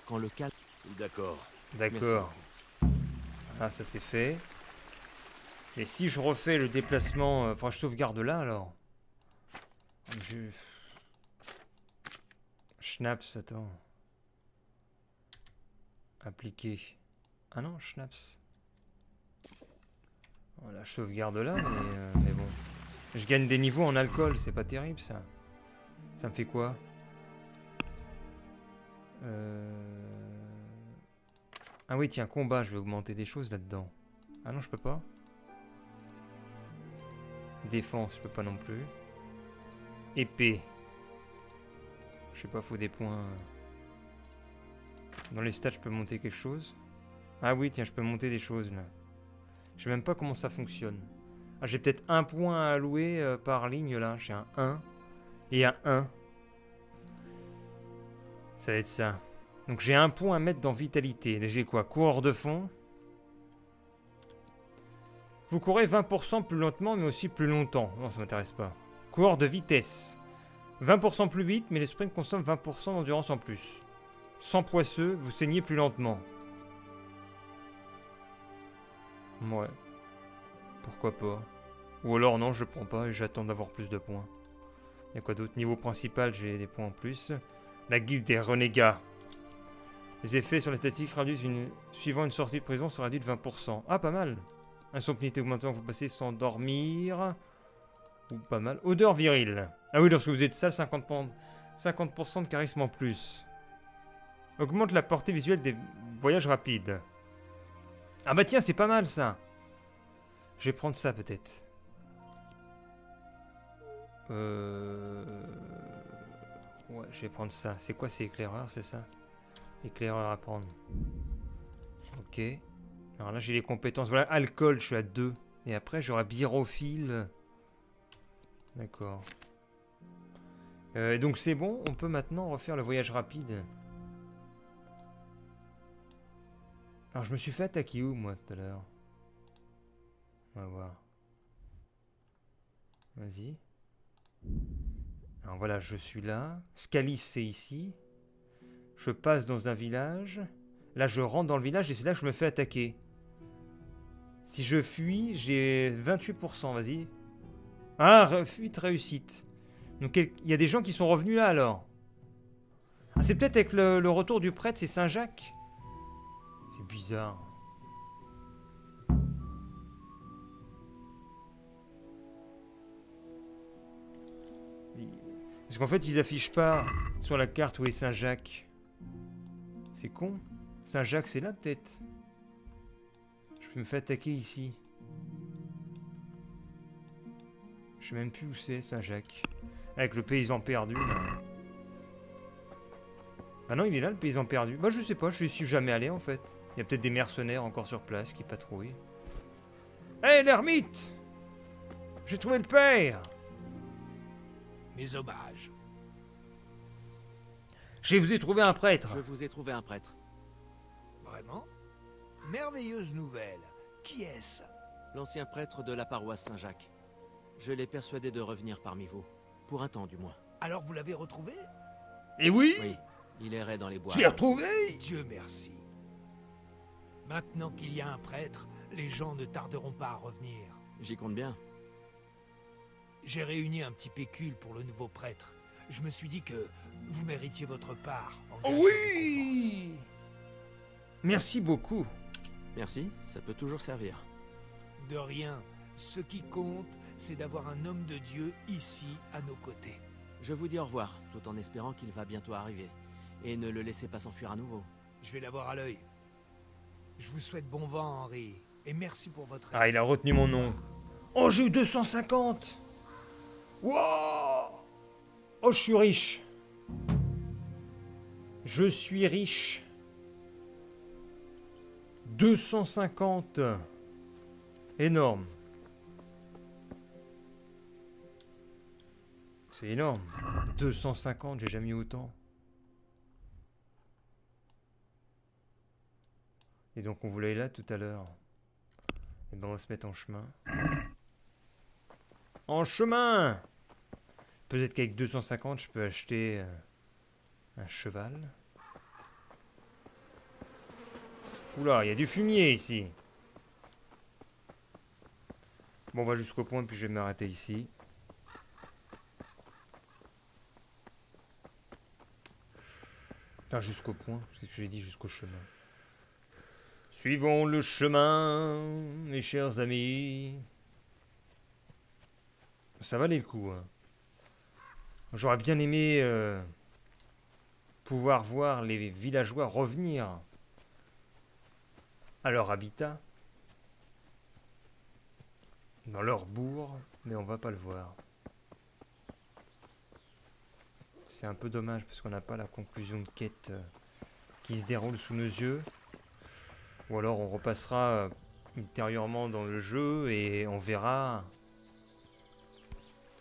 Quand le calme... D'accord. D'accord. Ah, ça c'est fait. Et si je refais le déplacement... Enfin, je sauvegarde là, alors. Je... Schnaps, attends. Appliquer. Ah non, Schnaps. Voilà, je sauvegarde là, mais bon. Je gagne des niveaux en alcool, c'est pas terrible, ça. Ça me fait quoi? Ah oui, tiens, combat, je vais augmenter des choses là-dedans. Ah non, je peux pas. Défense, je peux pas non plus. Épée. Je sais pas, faut des points. Dans les stats, je peux monter quelque chose. Ah oui, tiens, je peux monter des choses là. Je sais même pas comment ça fonctionne. Ah, j'ai peut-être un point à allouer par ligne là. J'ai un 1 et un 1. Ça va être ça. Donc j'ai un point à mettre dans vitalité. J'ai quoi? Coureur de fond. Vous courez 20% plus lentement mais aussi plus longtemps. Non, ça m'intéresse pas. Coureur de vitesse. 20% plus vite mais les sprints consomment 20% d'endurance en plus. Sans poisseux, vous saignez plus lentement. Ouais. Pourquoi pas. Ou alors non, je prends pas et j'attends d'avoir plus de points. Y'a quoi d'autre? Niveau principal, j'ai des points en plus. La guilde des renégats. Les effets sur les statistiques réduisent suivant une sortie de prison sont réduits de 20%. Ah, pas mal. Insomnité augmentée, vous passez sans dormir. Ou pas mal. Odeur virile. Ah oui, lorsque vous êtes sale, 50% de charisme en plus. Augmente la portée visuelle des voyages rapides. Ah bah tiens, c'est pas mal ça. Je vais prendre ça peut-être. Ouais, je vais prendre ça. C'est quoi, c'est éclaireur, c'est ça? Éclaireur à prendre. Ok. Alors là, j'ai les compétences. Voilà, alcool, je suis à 2. Et après, j'aurai birophile. D'accord. Donc c'est bon, on peut maintenant refaire le voyage rapide. Alors je me suis fait attaquer où moi tout à l'heure? On va voir. Vas-y. Alors voilà, je suis là. Scalis c'est ici. Je passe dans un village. Là, je rentre dans le village et c'est là que je me fais attaquer. Si je fuis, j'ai 28%, vas-y. Ah, fuite réussite. Donc, il y a des gens qui sont revenus là, alors. Ah, c'est peut-être avec le retour du prêtre, c'est Saint-Jacques. C'est bizarre. Parce qu'en fait, ils affichent pas sur la carte où est Saint-Jacques. C'est con. Saint-Jacques, c'est là, peut-être. Je me fais attaquer ici. Je sais même plus où c'est, Saint-Jacques. Avec le paysan perdu, là. Ah non, il est là, le paysan perdu. Bah, je sais pas, je suis jamais allé, en fait. Il y a peut-être des mercenaires encore sur place qui patrouillent. Hé, hey, l'ermite! J'ai trouvé le père! Mes hommages. Je vous ai trouvé un prêtre. Je vous ai trouvé un prêtre. Vraiment? Merveilleuse nouvelle. Qui est-ce? L'ancien prêtre de la paroisse Saint-Jacques. Je l'ai persuadé de revenir parmi vous. Pour un temps, du moins. Alors vous l'avez retrouvé? Et oui, Oui, il errait dans les bois. je l'ai retrouvé. Dieu merci. Maintenant qu'il y a un prêtre, les gens ne tarderont pas à revenir. J'y compte bien. J'ai réuni un petit pécule pour le nouveau prêtre. Je me suis dit que vous méritiez votre part. En gage de Oui. Merci beaucoup. Merci, ça peut toujours servir. récompense. De rien. Ce qui compte, c'est d'avoir un homme de Dieu ici, à nos côtés. Je vous dis au revoir, tout en espérant qu'il va bientôt arriver. Et ne le laissez pas s'enfuir à nouveau. Je vais l'avoir à l'œil. Je vous souhaite bon vent, Henri. Et merci pour votre aide. Ah, il a retenu mon nom. Oh, j'ai eu 250. Wow. Oh, je suis riche. Je suis riche. 250. Énorme. C'est énorme. 250, j'ai jamais eu autant. Et donc on voulait aller là tout à l'heure. Et ben on va se mettre en chemin. En chemin! Peut-être qu'avec 250 je peux acheter un cheval. Oula, il y a du fumier ici. Bon, on va jusqu'au point puis je vais m'arrêter ici. Putain, jusqu'au point, c'est ce que j'ai dit, jusqu'au chemin. Suivons le chemin, mes chers amis. Ça valait le coup. Hein. J'aurais bien aimé pouvoir voir les villageois revenir à leur habitat, dans leur bourg, mais on va pas le voir. C'est un peu dommage parce qu'on n'a pas la conclusion de quête qui se déroule sous nos yeux. Ou alors on repassera ultérieurement dans le jeu et on verra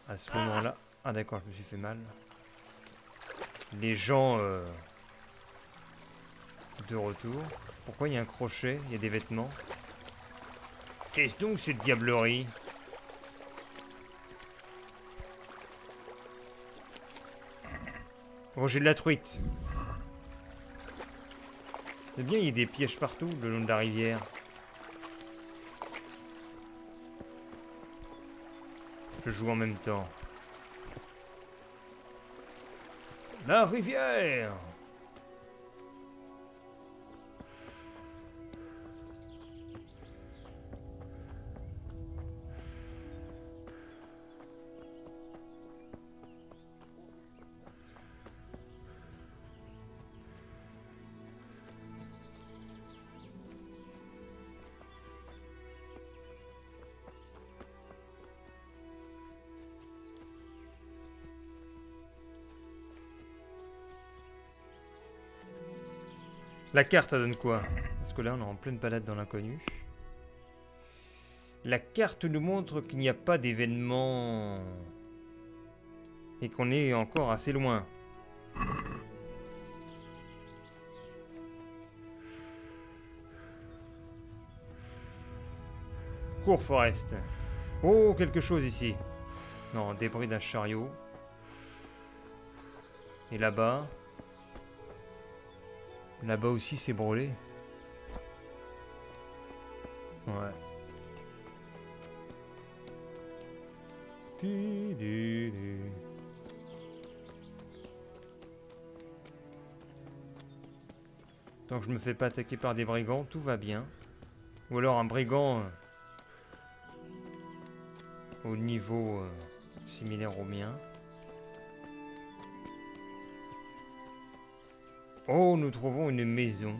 à ce moment-là. Ah d'accord, je me suis fait mal. Les gens de retour. Pourquoi il y a un crochet? Il y a des vêtements. Qu'est-ce donc cette diablerie? Oh, j'ai de la truite. C'est bien, il y a des pièges partout le long de la rivière. Je joue en même temps. La rivière! La carte, ça donne quoi? Parce que là, on est en pleine balade dans l'inconnu. La carte nous montre qu'il n'y a pas d'événement et qu'on est encore assez loin. Cours Forest. Oh, quelque chose ici. Non, débris d'un chariot. Et là-bas... Là-bas aussi, c'est brûlé. Ouais. Tant que je me fais pas attaquer par des brigands, tout va bien. Ou alors un brigand au niveau similaire au mien. Oh, nous trouvons une maison.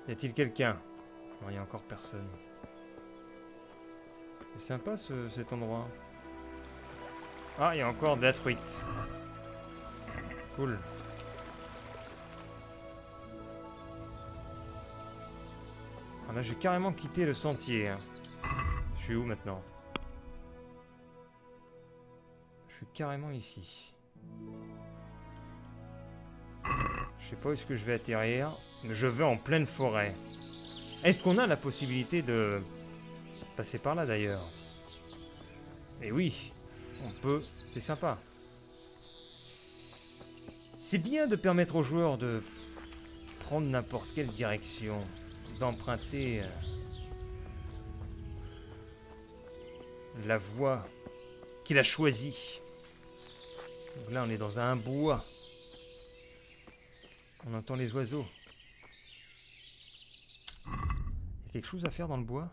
Y a-t-il quelqu'un? Non, il n'y a encore personne. C'est sympa cet endroit. Ah, il y a encore de la truite. Cool. Ah, là, j'ai carrément quitté le sentier. Hein. Je suis où maintenant? Je suis carrément ici. Je sais pas où est-ce que je vais atterrir. Je vais en pleine forêt. Est-ce qu'on a la possibilité de passer par là d'ailleurs? Eh oui, on peut. C'est sympa. C'est bien de permettre aux joueurs de prendre n'importe quelle direction, d'emprunter la voie qu'il a choisie. Donc là, on est dans un bois. On entend les oiseaux. Il y a quelque chose à faire dans le bois?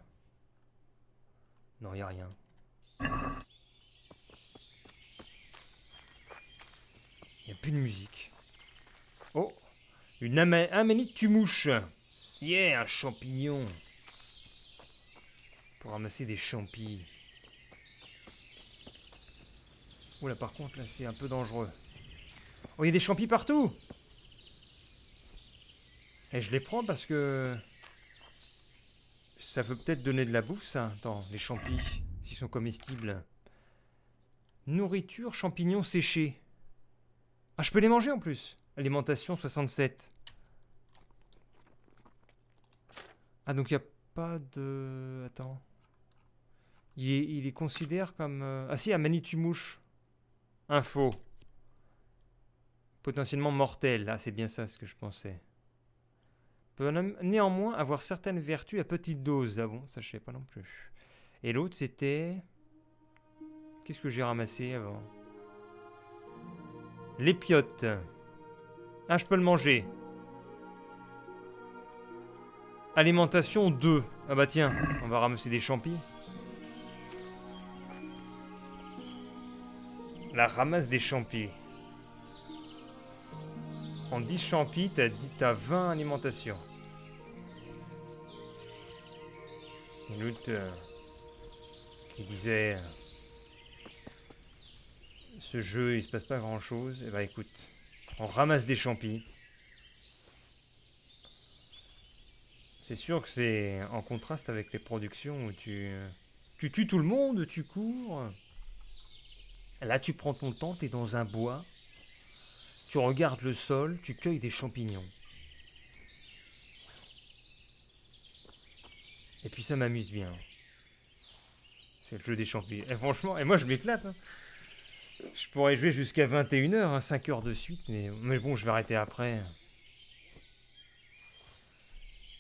Non, il n'y a rien. Il n'y a plus de musique. Oh! Une amanite tumouche. Yeah, un champignon. Pour ramasser des champis. Oula, par contre, là, c'est un peu dangereux. Oh, il y a des champis partout! Et je les prends parce que... ça peut peut-être donner de la bouffe, ça. Attends, les champis, s'ils sont comestibles. Nourriture, champignons séchés. Ah, je peux les manger en plus. Alimentation 67. Ah, donc il n'y a pas de... Attends. Il les considère comme... Ah si, Amanitumouche. Info. Potentiellement mortel. Ah, c'est bien ça ce que je pensais. Peut néanmoins avoir certaines vertus à petite dose. Ah bon, ça je sais pas non plus. Et l'autre c'était... Qu'est-ce que j'ai ramassé avant? L'épiote. Ah, je peux le manger. Alimentation 2. Ah bah tiens, on va ramasser des champis. La ramasse des champis. En 10 champis, t'as 20 alimentations. Une autre qui disait ce jeu il se passe pas grand chose. Et bah écoute, on ramasse des champis. C'est sûr que c'est en contraste avec les productions où tu tues tout le monde, tu cours. Là tu prends ton temps, t'es dans un bois. Tu regardes le sol, tu cueilles des champignons. Et puis ça m'amuse bien. C'est le jeu des champignons. Et franchement, et moi je m'éclate. Hein. Je pourrais jouer jusqu'à 21h, 5 heures de suite, mais bon, je vais arrêter après.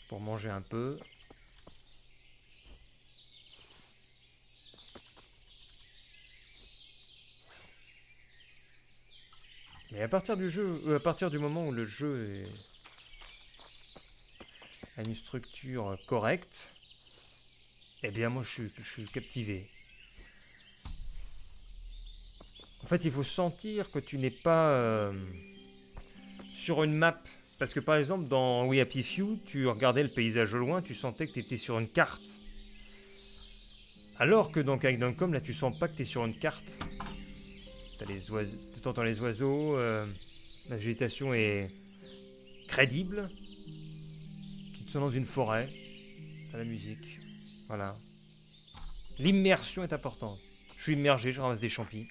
Pour manger un peu. Mais à partir du jeu, à partir du moment où le jeu a une structure correcte, eh bien moi je suis captivé. En fait, il faut sentir que tu n'es pas sur une map. Parce que par exemple, dans We Happy Few, tu regardais le paysage au loin, tu sentais que tu étais sur une carte. Alors que dans Kingdom Come, là, tu sens pas que tu es sur une carte. Tu entends les oiseaux, la végétation est crédible. Tu te sens dans une forêt, t'as la musique. Voilà. L'immersion est importante. Je suis immergé, je ramasse des champis.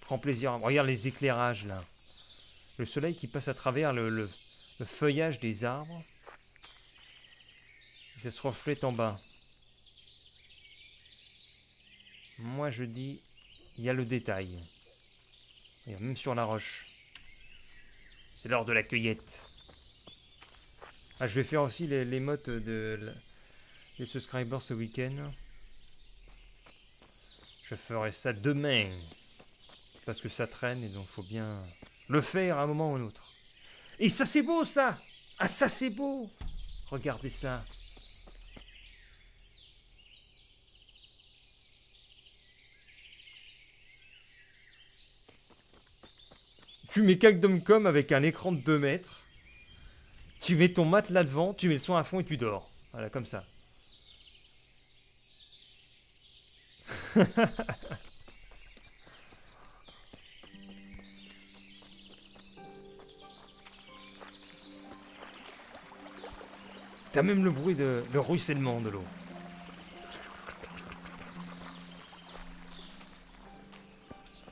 Prends plaisir. Regarde les éclairages là. Le soleil qui passe à travers le feuillage des arbres. Et ça se reflète en bas. Moi je dis, il y a le détail. Et même sur la roche. C'est l'heure de la cueillette. Ah, je vais faire aussi les mottes des subscribers ce week-end. Je ferai ça demain. Parce que ça traîne et donc faut bien le faire à un moment ou à un autre. Et ça c'est beau ça! Ah ça c'est beau! Regardez ça. Tu mets Cagdom.com avec un écran de 2 mètres. Tu mets ton matelas devant, tu mets le son à fond et tu dors. Voilà, comme ça. T'as même le bruit le ruissellement de l'eau.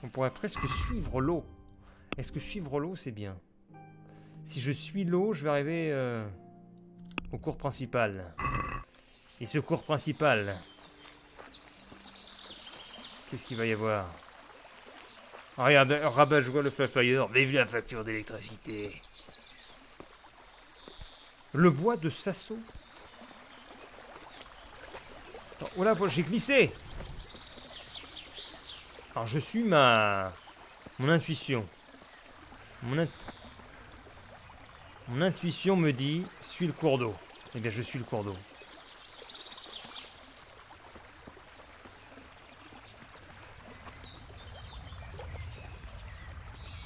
On pourrait presque suivre l'eau. Est-ce que suivre l'eau, c'est bien? Si je suis l'eau, je vais arriver au cours principal. Et ce cours principal, qu'est-ce qu'il va y avoir? Ah, regarde, rabat-joie le Fire. Vive la facture d'électricité. Le bois de Sasso. Attends, oh là, j'ai glissé. Alors je suis mon intuition. Mon intuition me dit, suis le cours d'eau. Eh bien, je suis le cours d'eau.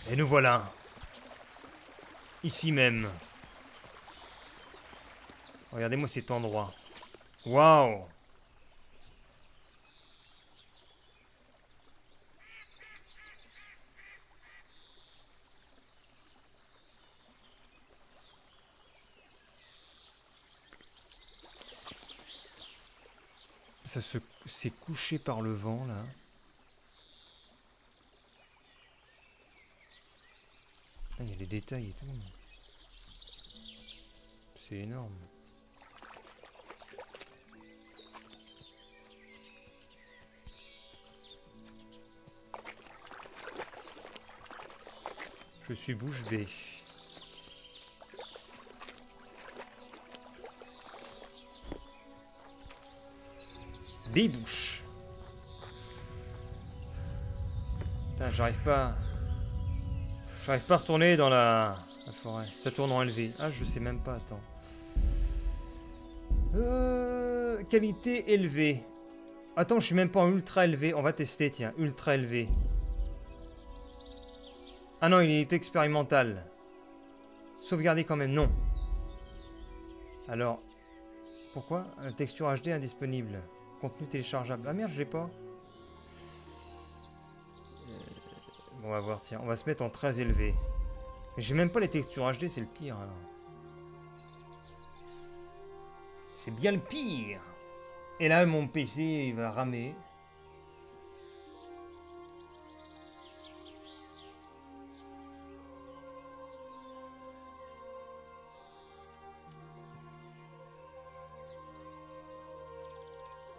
Et nous voilà. Ici même. Regardez-moi cet endroit. Waouh! Ça s'est couché par le vent, là. Ah, il y a les détails et tout. C'est énorme. Je suis bouche bée. Bébouche. Putain, j'arrive pas à retourner dans la forêt. Ça tourne en élevé. Ah, je sais même pas, attends. Qualité élevée. Attends, je suis même pas en ultra élevé. On va tester, tiens. Ultra élevé. Ah non, il est expérimental. Sauvegarder quand même, non. Alors, pourquoi? Texture HD indisponible. Contenu téléchargeable. Ah merde, je l'ai pas. Bon, on va voir, tiens. On va se mettre en très élevé. Mais j'ai même pas les textures HD, c'est le pire, alors. C'est bien le pire. Et là, mon PC, il va ramer.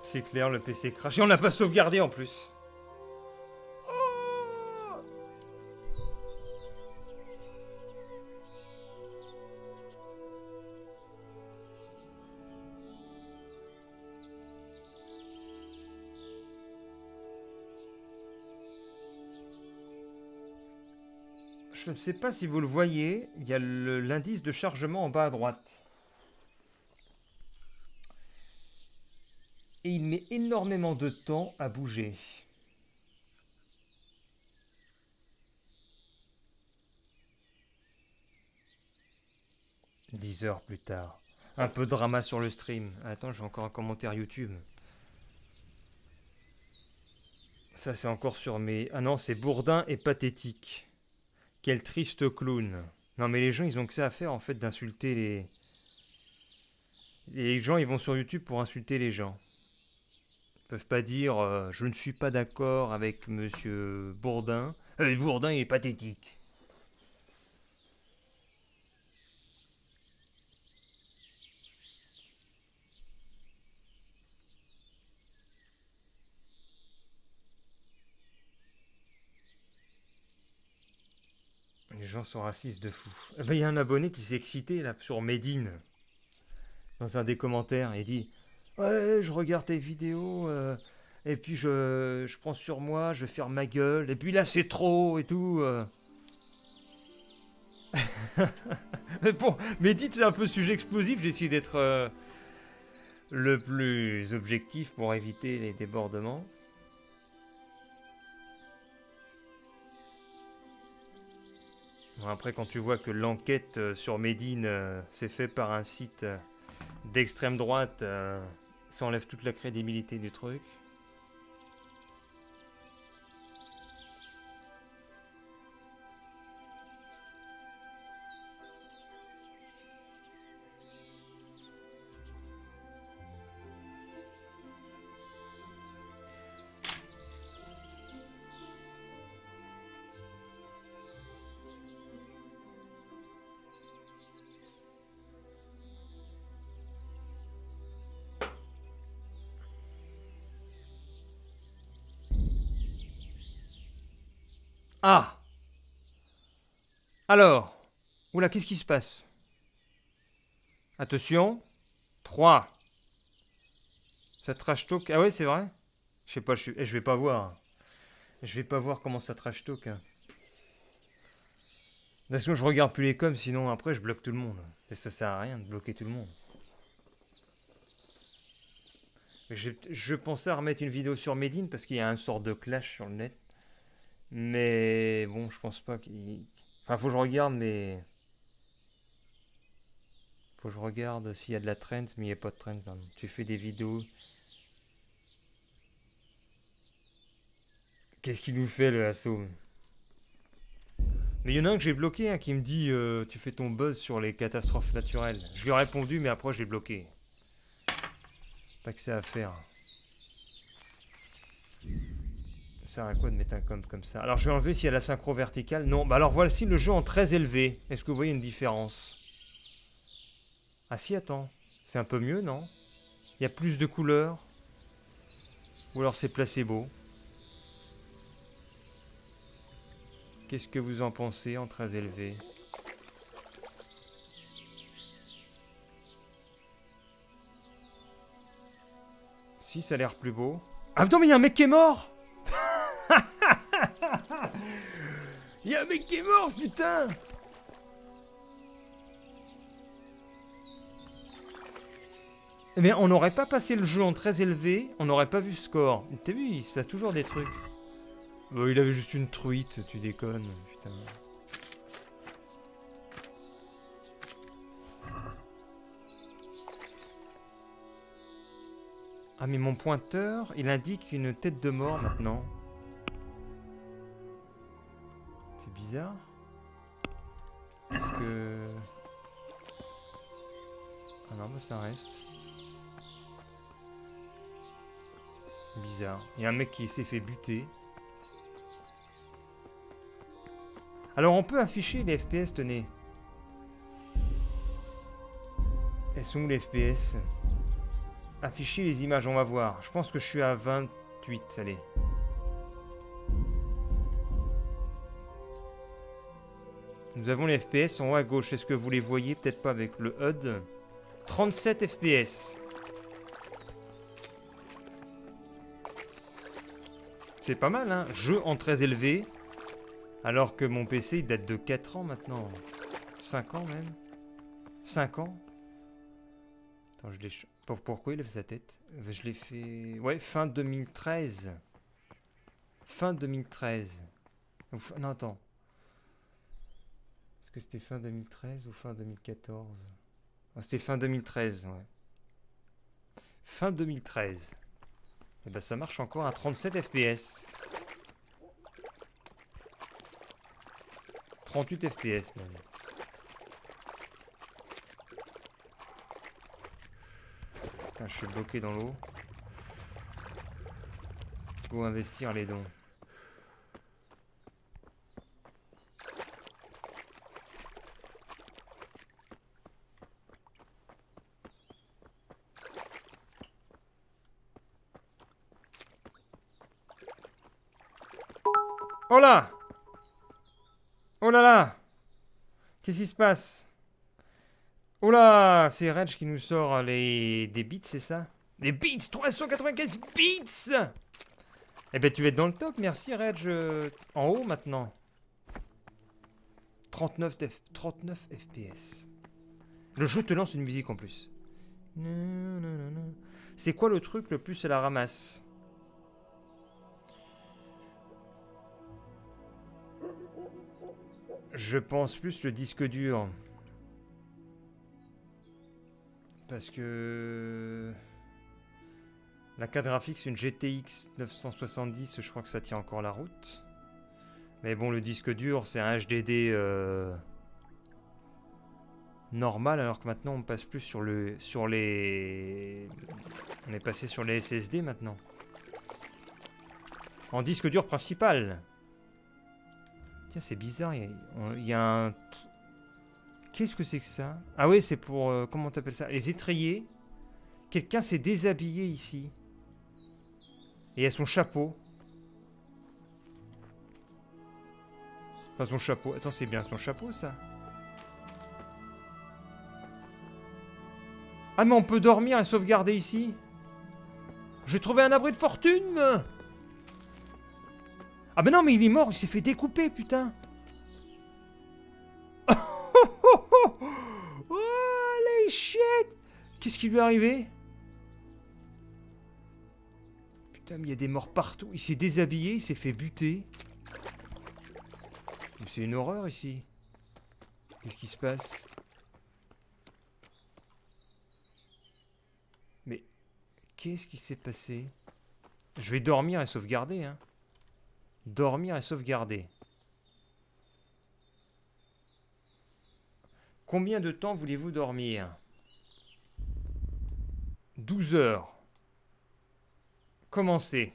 C'est clair, le PC crash. Et on l'a pas sauvegardé en plus. Je ne sais pas si vous le voyez, il y a l'indice de chargement en bas à droite. Et il met énormément de temps à bouger. « 10 heures plus tard. Un peu de drama sur le stream. Attends, j'ai encore un commentaire YouTube. Ça, c'est encore sur mes... Ah non, c'est Bourdin et pathétique. Quel triste clown. Non, mais les gens, ils ont que ça à faire, en fait, d'insulter les... Les gens, ils vont sur YouTube pour insulter les gens. Ils peuvent pas dire je ne suis pas d'accord avec monsieur Bourdin. Bourdin est pathétique. gens sont racistes de fou. Eh ben, il y a un abonné qui s'est excité là sur Medine. Dans un des commentaires, il dit ouais, je regarde tes vidéos, et puis je prends sur moi, je ferme ma gueule, et puis là c'est trop et tout. Mais bon, Medine c'est un peu sujet explosif, j'ai essayé d'être le plus objectif pour éviter les débordements. Bon, après, quand tu vois que l'enquête sur Medine c'est fait par un site d'extrême droite, ça enlève toute la crédibilité du truc. Ah! Alors, oula, qu'est-ce qui se passe? Attention, 3. Ça trash talk. Ah ouais, c'est vrai? Je sais pas, je vais pas voir. Je vais pas voir comment ça trash talk. De toute façon, je regarde plus les coms, sinon après je bloque tout le monde. Et ça sert à rien de bloquer tout le monde. Je pensais à remettre une vidéo sur Medine parce qu'il y a un sort de clash sur le net. Mais bon, je pense pas qu'il... Enfin, faut que je regarde, mais... Faut que je regarde s'il y a de la trends, mais il n'y a pas de trends. Hein. Tu fais des vidéos... Qu'est-ce qu'il nous fait, le assaut? Mais il y en a un que j'ai bloqué, hein, qui me dit tu fais ton buzz sur les catastrophes naturelles. Je lui ai répondu, mais après je l'ai bloqué. Pas que ça à faire. Ça sert à quoi de mettre un com comme ça? Alors je vais enlever s'il y a la synchro verticale. Non, bah alors voici le jeu en très élevé. Est-ce que vous voyez une différence? Ah si, attends. C'est un peu mieux, non? Il y a plus de couleurs. Ou alors c'est placebo. Qu'est-ce que vous en pensez en très élevé? Si, ça a l'air plus beau. Ah non, mais il y a un mec qui est mort! Il y a un mec qui est mort, putain! Mais on n'aurait pas passé le jeu en très élevé, on n'aurait pas vu ce score. T'as vu, il se passe toujours des trucs. Bon, il avait juste une truite, tu déconnes, putain. Ah mais mon pointeur, il indique une tête de mort maintenant. C'est bizarre. Est-ce que... Ah non, bah ça reste. Bizarre. Il y a un mec qui s'est fait buter. Alors on peut afficher les FPS, tenez. Elles sont où les FPS? Afficher les images, on va voir. Je pense que je suis à 28, allez. Nous avons les FPS en haut à gauche. Est-ce que vous les voyez? Peut-être pas avec le HUD. 37 FPS. C'est pas mal, hein. Jeu en très élevé. Alors que mon PC, il date de 4 ans maintenant. 5 ans même. 5 ans. Attends, je l'ai... Pourquoi il a fait sa tête? Je l'ai fait... Ouais, fin 2013. Fin 2013. Ouf, non, attends. Est-ce que c'était fin 2013 ou fin 2014? Ah, c'était fin 2013, ouais. Fin 2013. Et ben ça marche encore à 37 FPS. 38 FPS même. Putain, je suis bloqué dans l'eau. Go investir les dons. Oh là! Oh là là! Qu'est-ce qui se passe? Oh là, c'est Reg qui nous sort des bits, c'est ça? Des bits, 395 bits! Eh ben tu vas être dans le top, merci Reg. En haut maintenant. 39 FPS. Le jeu te lance une musique en plus. C'est quoi le truc le plus à la ramasse? Je pense plus le disque dur. Parce que... La carte graphique, c'est une GTX 970, je crois que ça tient encore la route. Mais bon, le disque dur, c'est un HDD normal, alors que maintenant, on passe plus sur les... On est passé sur les SSD maintenant. En disque dur principal. Tiens, c'est bizarre, il y a un... Qu'est-ce que c'est que ça? Ah oui, c'est pour... comment t'appelles ça? Les étriers. Quelqu'un s'est déshabillé ici. Et il y a son chapeau. Enfin, son chapeau. Attends, c'est bien son chapeau, ça? Ah, mais on peut dormir et sauvegarder ici? J'ai trouvé un abri de fortune! Ah, mais non, mais il est mort, il s'est fait découper, putain! Oh, les shit! Qu'est-ce qui lui est arrivé? Putain, mais il y a des morts partout. Il s'est déshabillé, il s'est fait buter. C'est une horreur ici. Qu'est-ce qui se passe? Mais qu'est-ce qui s'est passé? Je vais dormir et sauvegarder, hein. Dormir et sauvegarder. Combien de temps voulez-vous dormir? 12 heures. Commencez.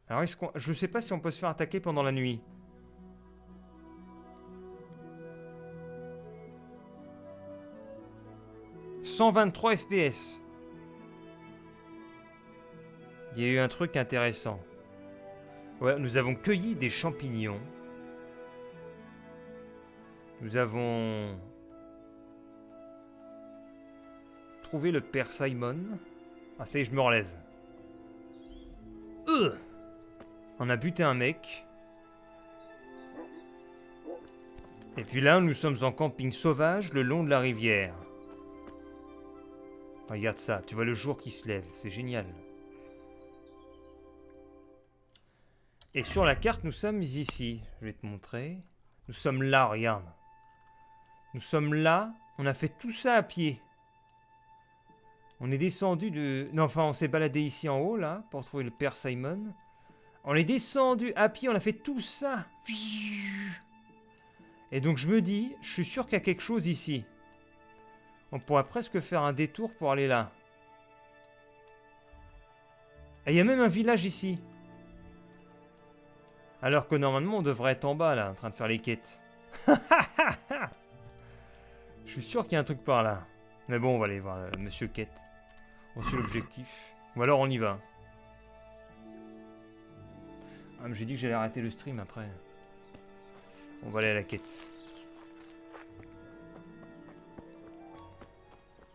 Alors, est-ce qu'on... Je sais pas si on peut se faire attaquer pendant la nuit. « 123 FPS. » Il y a eu un truc intéressant. Ouais, nous avons cueilli des champignons. Nous avons trouvé le père Simon. Ah, ça y est, je me relève. On a buté un mec. Et puis là, nous sommes en camping sauvage le long de la rivière. Regarde ça, tu vois le jour qui se lève, c'est génial. Et sur la carte, nous sommes ici. Je vais te montrer. Nous sommes là, regarde. Nous sommes là, on a fait tout ça à pied. On est descendu de... Non, enfin, on s'est baladé ici en haut, là, pour trouver le père Simon. On est descendu à pied, on a fait tout ça. Et donc, je me dis, je suis sûr qu'il y a quelque chose ici. On pourrait presque faire un détour pour aller là. Et il y a même un village ici. Alors que normalement, on devrait être en bas, là, en train de faire les quêtes. Je suis sûr qu'il y a un truc par là. Mais bon, on va aller voir Monsieur Quête. On suit l'objectif. Ou alors on y va. Ah, mais j'ai dit que j'allais arrêter le stream après. On va aller à la quête.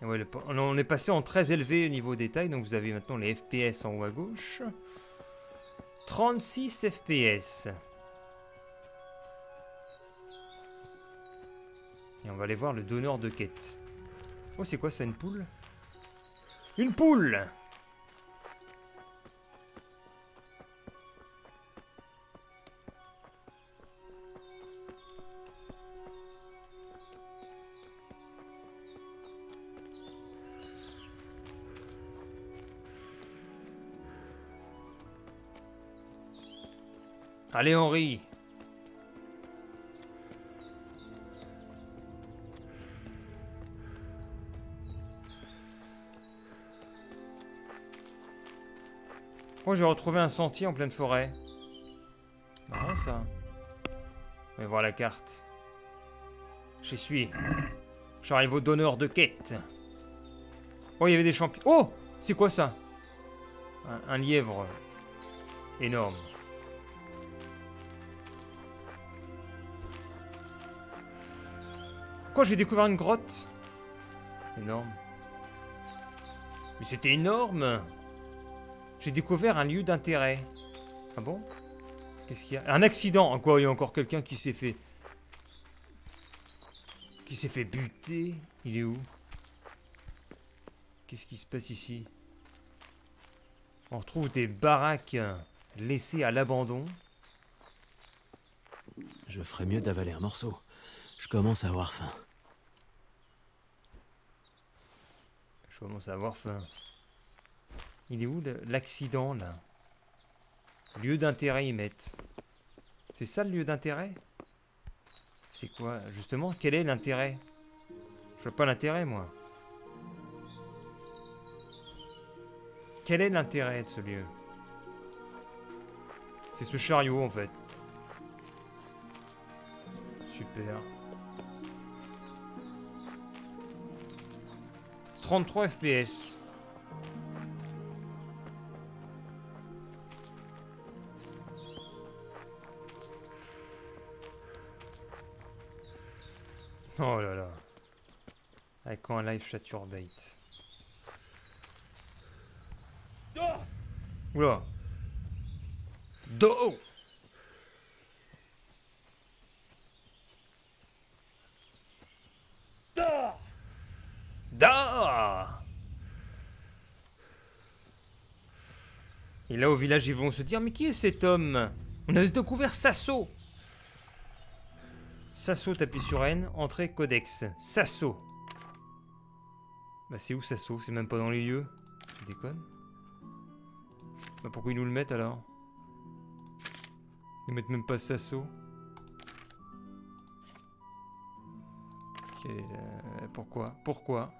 Et ouais, on est passé en très élevé au niveau détail. Donc vous avez maintenant les FPS en haut à gauche. 36 FPS. Et on va aller voir le donneur de quête. Oh, c'est quoi ça, une poule? Une poule! Allez, Henri! Oh, j'ai retrouvé un sentier en pleine forêt. Marrant ça. On va voir la carte. J'y suis. J'arrive au donneur de quête. Oh, il y avait des champignons. Oh, c'est quoi ça? Un lièvre énorme. Quoi, j'ai découvert une grotte? Énorme. Mais c'était énorme! J'ai découvert un lieu d'intérêt. Ah bon? Qu'est-ce qu'il y a? Un accident! En quoi, il y a encore quelqu'un qui s'est fait... Qui s'est fait buter? Il est où? Qu'est-ce qui se passe ici? On retrouve des baraques laissées à l'abandon. Je ferais mieux d'avaler un morceau. Je commence à avoir faim. Je commence à avoir faim. Il est où l'accident là? Lieu d'intérêt ils mettent. C'est ça le lieu d'intérêt? C'est quoi? Justement, quel est l'intérêt? Je vois pas l'intérêt moi. Quel est l'intérêt de ce lieu? C'est ce chariot en fait. Super. 33 FPS. Oh là là. Avec quoi un live chaturbate. Oula. Do. Da. Et là au village ils vont se dire mais qui est cet homme? On a découvert Sasso. Sasso, t'appuies sur N, entrée codex. Sasso. Bah c'est où Sasso? C'est même pas dans les lieux. Tu déconnes? Bah pourquoi ils nous le mettent alors? Ils mettent même pas Sasso. Pourquoi? Pourquoi?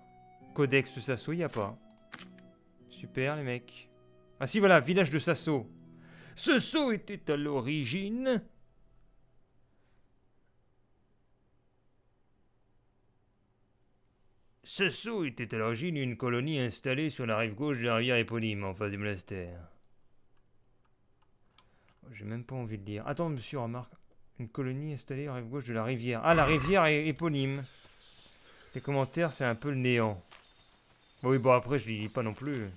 Codex Sasso, y a pas. Super les mecs. Ah si voilà, village de Sasso. Ce sceau était à l'origine... Ce sceau était à l'origine une colonie installée sur la rive gauche de la rivière éponyme, en face du monastère. J'ai même pas envie de lire. Attends, monsieur, remarque. Une colonie installée à la rive gauche de la rivière. Ah, la rivière est éponyme. Les commentaires, c'est un peu le néant. Bon, oui, bon, après, je lis pas non plus.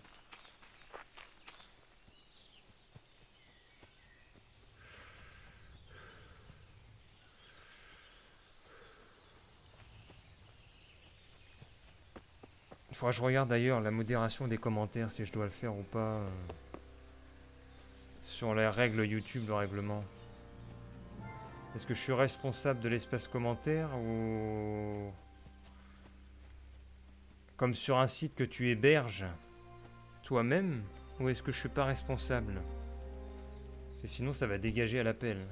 Il faudra que je regarde d'ailleurs la modération des commentaires, si je dois le faire ou pas. Sur les règles YouTube, le règlement. Est-ce que je suis responsable de l'espace commentaire ou... Comme sur un site que tu héberges toi-même? Ou est-ce que je suis pas responsable? Parce que sinon ça va dégager à l'appel.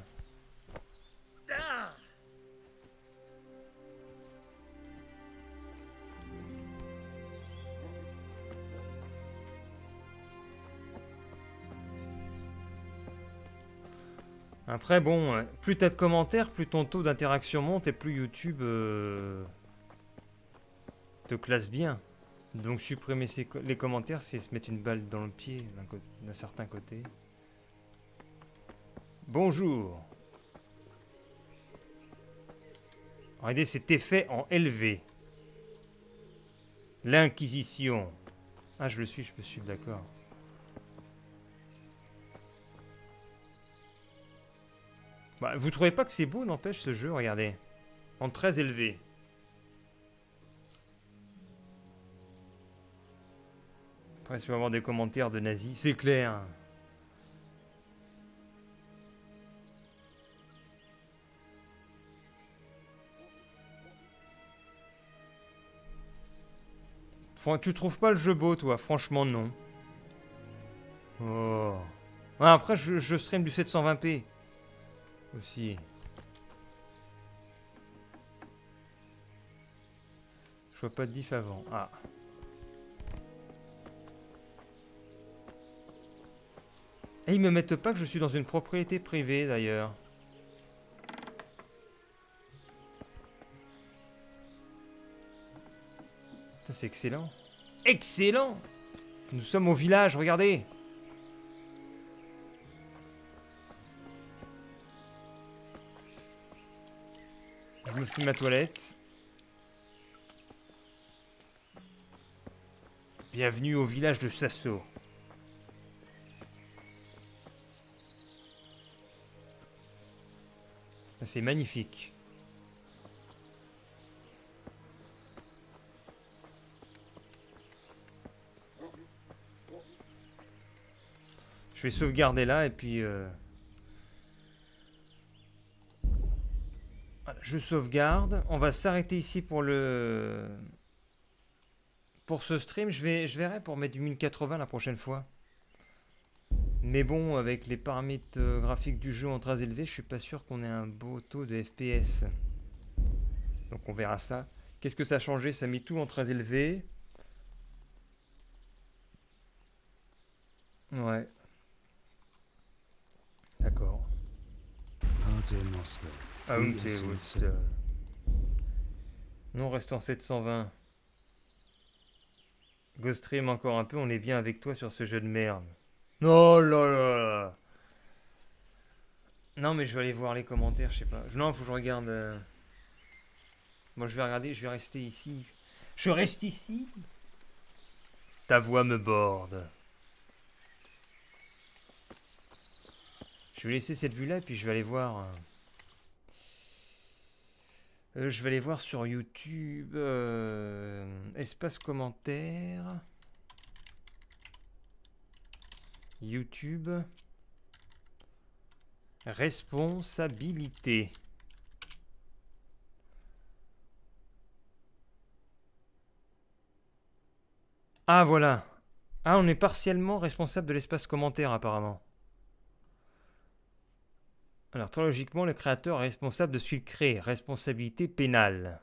Après bon, plus t'as de commentaires, plus ton taux d'interaction monte et plus YouTube te classe bien. Donc supprimer les commentaires, c'est se mettre une balle dans le pied d'un certain côté. Bonjour. Regardez cet effet en élevé. L'Inquisition. Ah, je me suis d'accord. Bah, vous trouvez pas que c'est beau, n'empêche, ce jeu, regardez. En très élevé. Après, si on va avoir des commentaires de nazis, c'est clair. Tu trouves pas le jeu beau, toi? Franchement, non. Oh. Ouais, après, je stream du 720p. Aussi. Je vois pas de diff avant. Ah. Et ils me mettent pas que je suis dans une propriété privée d'ailleurs. C'est excellent. Excellent! Nous sommes au village, regardez! Je me fume ma toilette. Bienvenue au village de Sasso. C'est magnifique. Je vais sauvegarder là et puis... Voilà, je sauvegarde. On va s'arrêter ici pour le... Pour ce stream. Je verrai pour mettre du 1080 la prochaine fois. Mais bon, avec les paramètres graphiques du jeu en très élevés, je suis pas sûr qu'on ait un beau taux de FPS. Donc on verra ça. Qu'est-ce que ça a changé? Ça a mis tout en très élevé. Ouais. D'accord. Non, reste en 720. Ghost Stream encore un peu, on est bien avec toi sur ce jeu de merde. Oh là là. Non mais je vais aller voir les commentaires, je sais pas. Non, faut que je regarde. Moi je vais regarder, je vais rester ici. Je reste ici. Ta voix me borde. Je vais laisser cette vue-là et puis je vais aller voir. Je vais aller voir sur YouTube. Espace commentaire. YouTube. Responsabilité. Ah voilà. Ah, on est partiellement responsable de l'espace commentaire apparemment. Alors, très logiquement, le créateur est responsable de ce qu'il crée. Responsabilité pénale.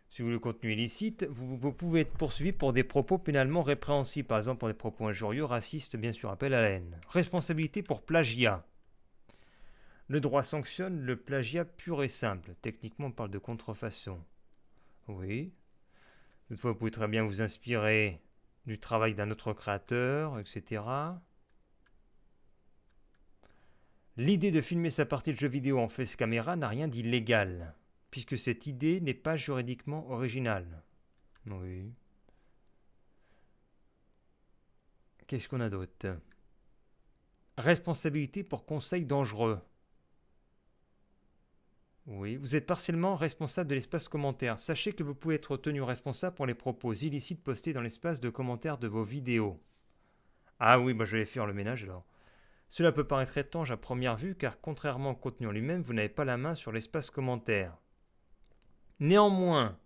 Si vous le contenu illicite, vous pouvez être poursuivi pour des propos pénalement répréhensibles. Par exemple, pour des propos injurieux, racistes, bien sûr, appel à la haine. Responsabilité pour plagiat. Le droit sanctionne le plagiat pur et simple. Techniquement, on parle de contrefaçon. Oui. Toutefois, vous pouvez très bien vous inspirer du travail d'un autre créateur, etc. L'idée de filmer sa partie de jeu vidéo en face caméra n'a rien d'illégal, puisque cette idée n'est pas juridiquement originale. Oui. Qu'est-ce qu'on a d'autre? Responsabilité pour conseil dangereux. Oui, vous êtes partiellement responsable de l'espace commentaire. Sachez que vous pouvez être tenu responsable pour les propos illicites postés dans l'espace de commentaires de vos vidéos. Ah oui, bah je vais faire le ménage alors. Cela peut paraître étrange à première vue, car contrairement au contenu en lui-même, vous n'avez pas la main sur l'espace commentaire. Néanmoins,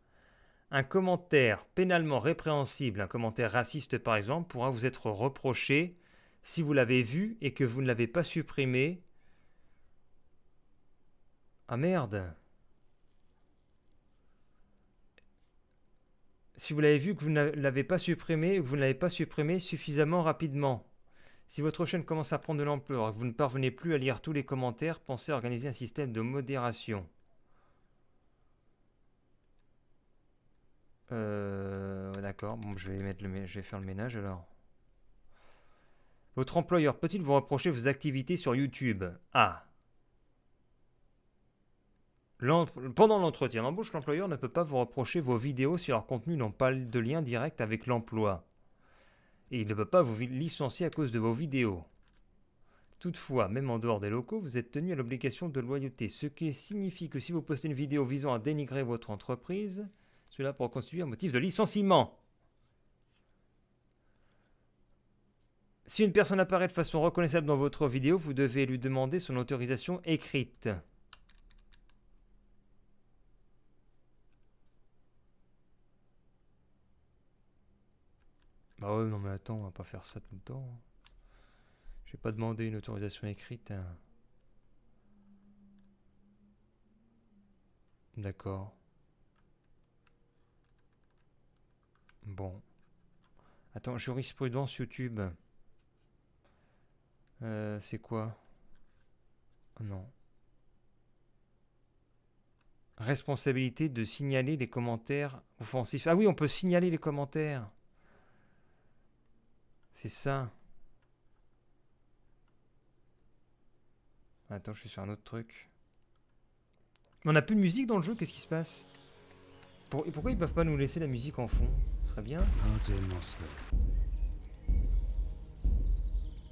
un commentaire pénalement répréhensible, un commentaire raciste par exemple, pourra vous être reproché si vous l'avez vu et que vous ne l'avez pas supprimé. Ah merde! Si vous l'avez vu que vous ne l'avez pas supprimé, ou que vous ne l'avez pas supprimé suffisamment rapidement. Si votre chaîne commence à prendre de l'ampleur et que vous ne parvenez plus à lire tous les commentaires, pensez à organiser un système de modération. D'accord, bon, je vais faire le ménage alors. Votre employeur peut-il vous reprocher vos activités sur YouTube? Ah. Pendant l'entretien d'embauche, l'employeur ne peut pas vous reprocher vos vidéos si leurs contenus n'ont pas de lien direct avec l'emploi. Et il ne peut pas vous licencier à cause de vos vidéos. Toutefois, même en dehors des locaux, vous êtes tenu à l'obligation de loyauté, ce qui signifie que si vous postez une vidéo visant à dénigrer votre entreprise, cela pourra constituer un motif de licenciement. Si une personne apparaît de façon reconnaissable dans votre vidéo, vous devez lui demander son autorisation écrite. Bah ouais, non mais attends, on va pas faire ça tout le temps. Je vais pas demander une autorisation écrite. D'accord. Bon. Attends, jurisprudence YouTube. C'est quoi? Non. Responsabilité de signaler les commentaires offensifs. Ah oui, on peut signaler les commentaires. C'est ça. Attends, je suis sur un autre truc. On n'a plus de musique dans le jeu, qu'est-ce qui se passe? Pourquoi ils peuvent pas nous laisser la musique en fond? Ce très bien.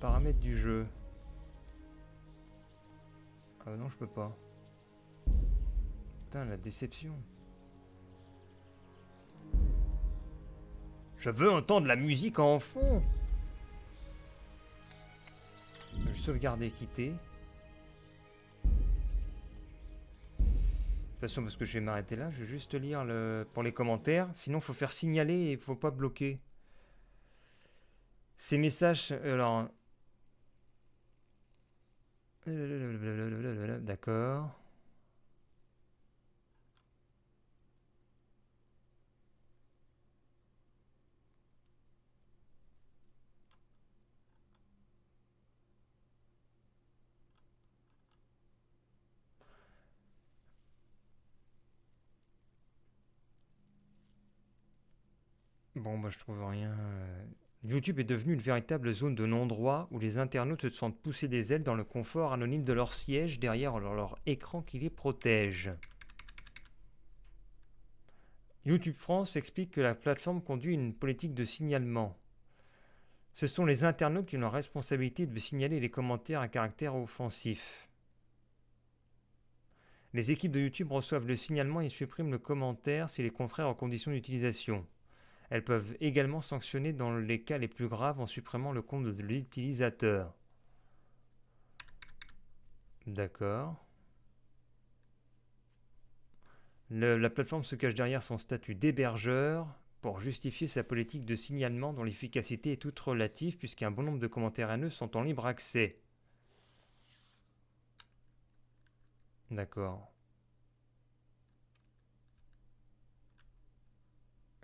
Paramètres du jeu. Ah non, je peux pas. Putain, la déception. Je veux entendre la musique en fond. Je vais sauvegarder, quitter. De toute façon, parce que je vais m'arrêter là, je vais juste lire pour les commentaires. Sinon, il faut faire signaler et il faut pas bloquer. Ces messages... Alors... D'accord. Bon, bah je trouve rien. YouTube est devenu une véritable zone de non-droit où les internautes se sentent pousser des ailes dans le confort anonyme de leur siège derrière leur écran qui les protège. YouTube France explique que la plateforme conduit une politique de signalement. Ce sont les internautes qui ont la responsabilité de signaler les commentaires à caractère offensif. Les équipes de YouTube reçoivent le signalement et suppriment le commentaire s'il est contraire aux conditions d'utilisation. Elles peuvent également sanctionner dans les cas les plus graves en supprimant le compte de l'utilisateur. D'accord. La plateforme se cache derrière son statut d'hébergeur pour justifier sa politique de signalement dont l'efficacité est toute relative puisqu'un bon nombre de commentaires haineux sont en libre accès. D'accord.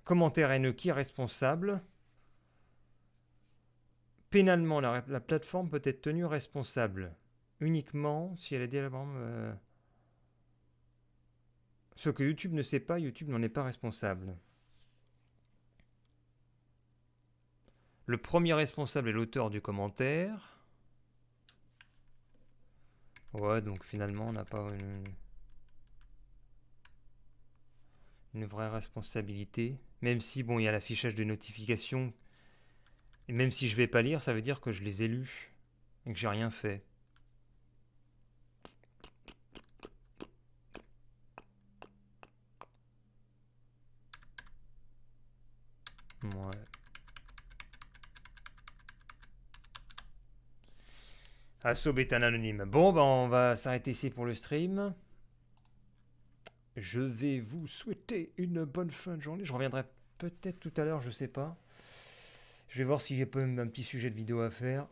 Commentaire haineux, qui est responsable? Pénalement, la plateforme peut être tenue responsable. Uniquement si elle a dit ce que YouTube ne sait pas, YouTube n'en est pas responsable. Le premier responsable est l'auteur du commentaire. Ouais, donc finalement, on n'a pas une vraie responsabilité. Même si, bon, il y a l'affichage de notifications. Et même si je vais pas lire, ça veut dire que je les ai lus. Et que j'ai rien fait. Ouais. Assaut est un anonyme. Bon, bah on va s'arrêter ici pour le stream. Je vais vous souhaiter une bonne fin de journée. Je reviendrai peut-être tout à l'heure, je sais pas. Je vais voir si j'ai pas un petit sujet de vidéo à faire.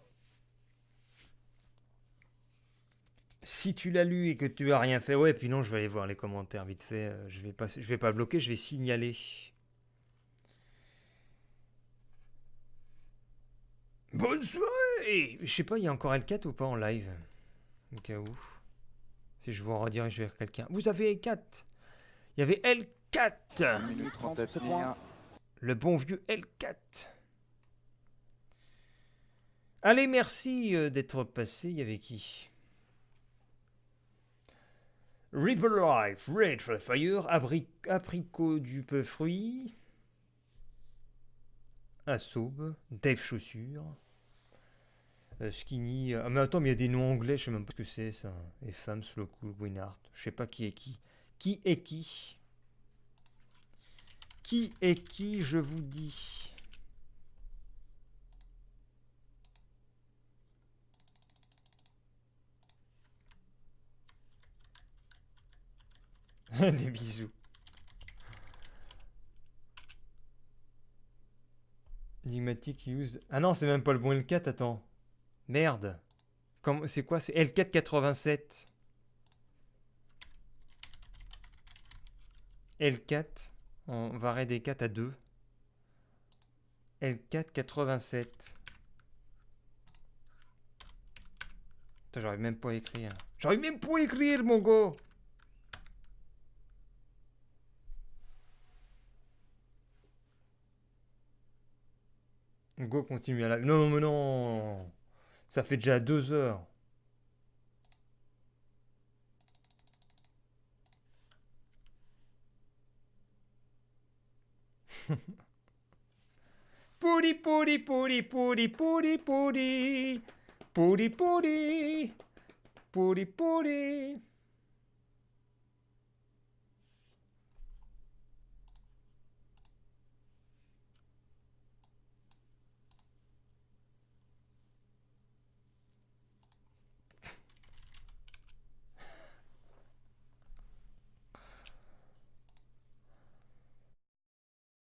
Si tu l'as lu et que tu as rien fait, ouais, puis non, je vais aller voir les commentaires vite fait. Je vais pas bloquer, je vais signaler. Bonne soirée! Je sais pas, il y a encore L4 ou pas en live? Au cas où. Si je vous redirige vers quelqu'un. Vous avez L4! Il y avait L4! Le bon vieux L4. Allez, merci d'être passé. Il y avait qui? Ripple Life, Red for the Fire, Apricot du peu fruit, Assaube, Dave Chaussures, Skinny. Ah, mais attends, mais il y a des noms anglais, je sais même pas ce que c'est ça. Et Femme sous le coup, Winart. Je sais pas qui est qui. Qui est qui? Qui est qui, je vous dis? Des bisous. Enigmatic use. Ah non, c'est même pas le bon L4, attends. Merde. C'est quoi? C'est L4 87. L4. On va raider 4 à 2. L4 87. Putain, j'arrive même pas à écrire. J'arrive même pas à écrire, mon gars. Go continue à la... Non, mais non. Ça fait déjà 2 heures. Poudi, poudi, poudi, poudi, poudi, poudi. Poudi, poudi. Poudi, poudi.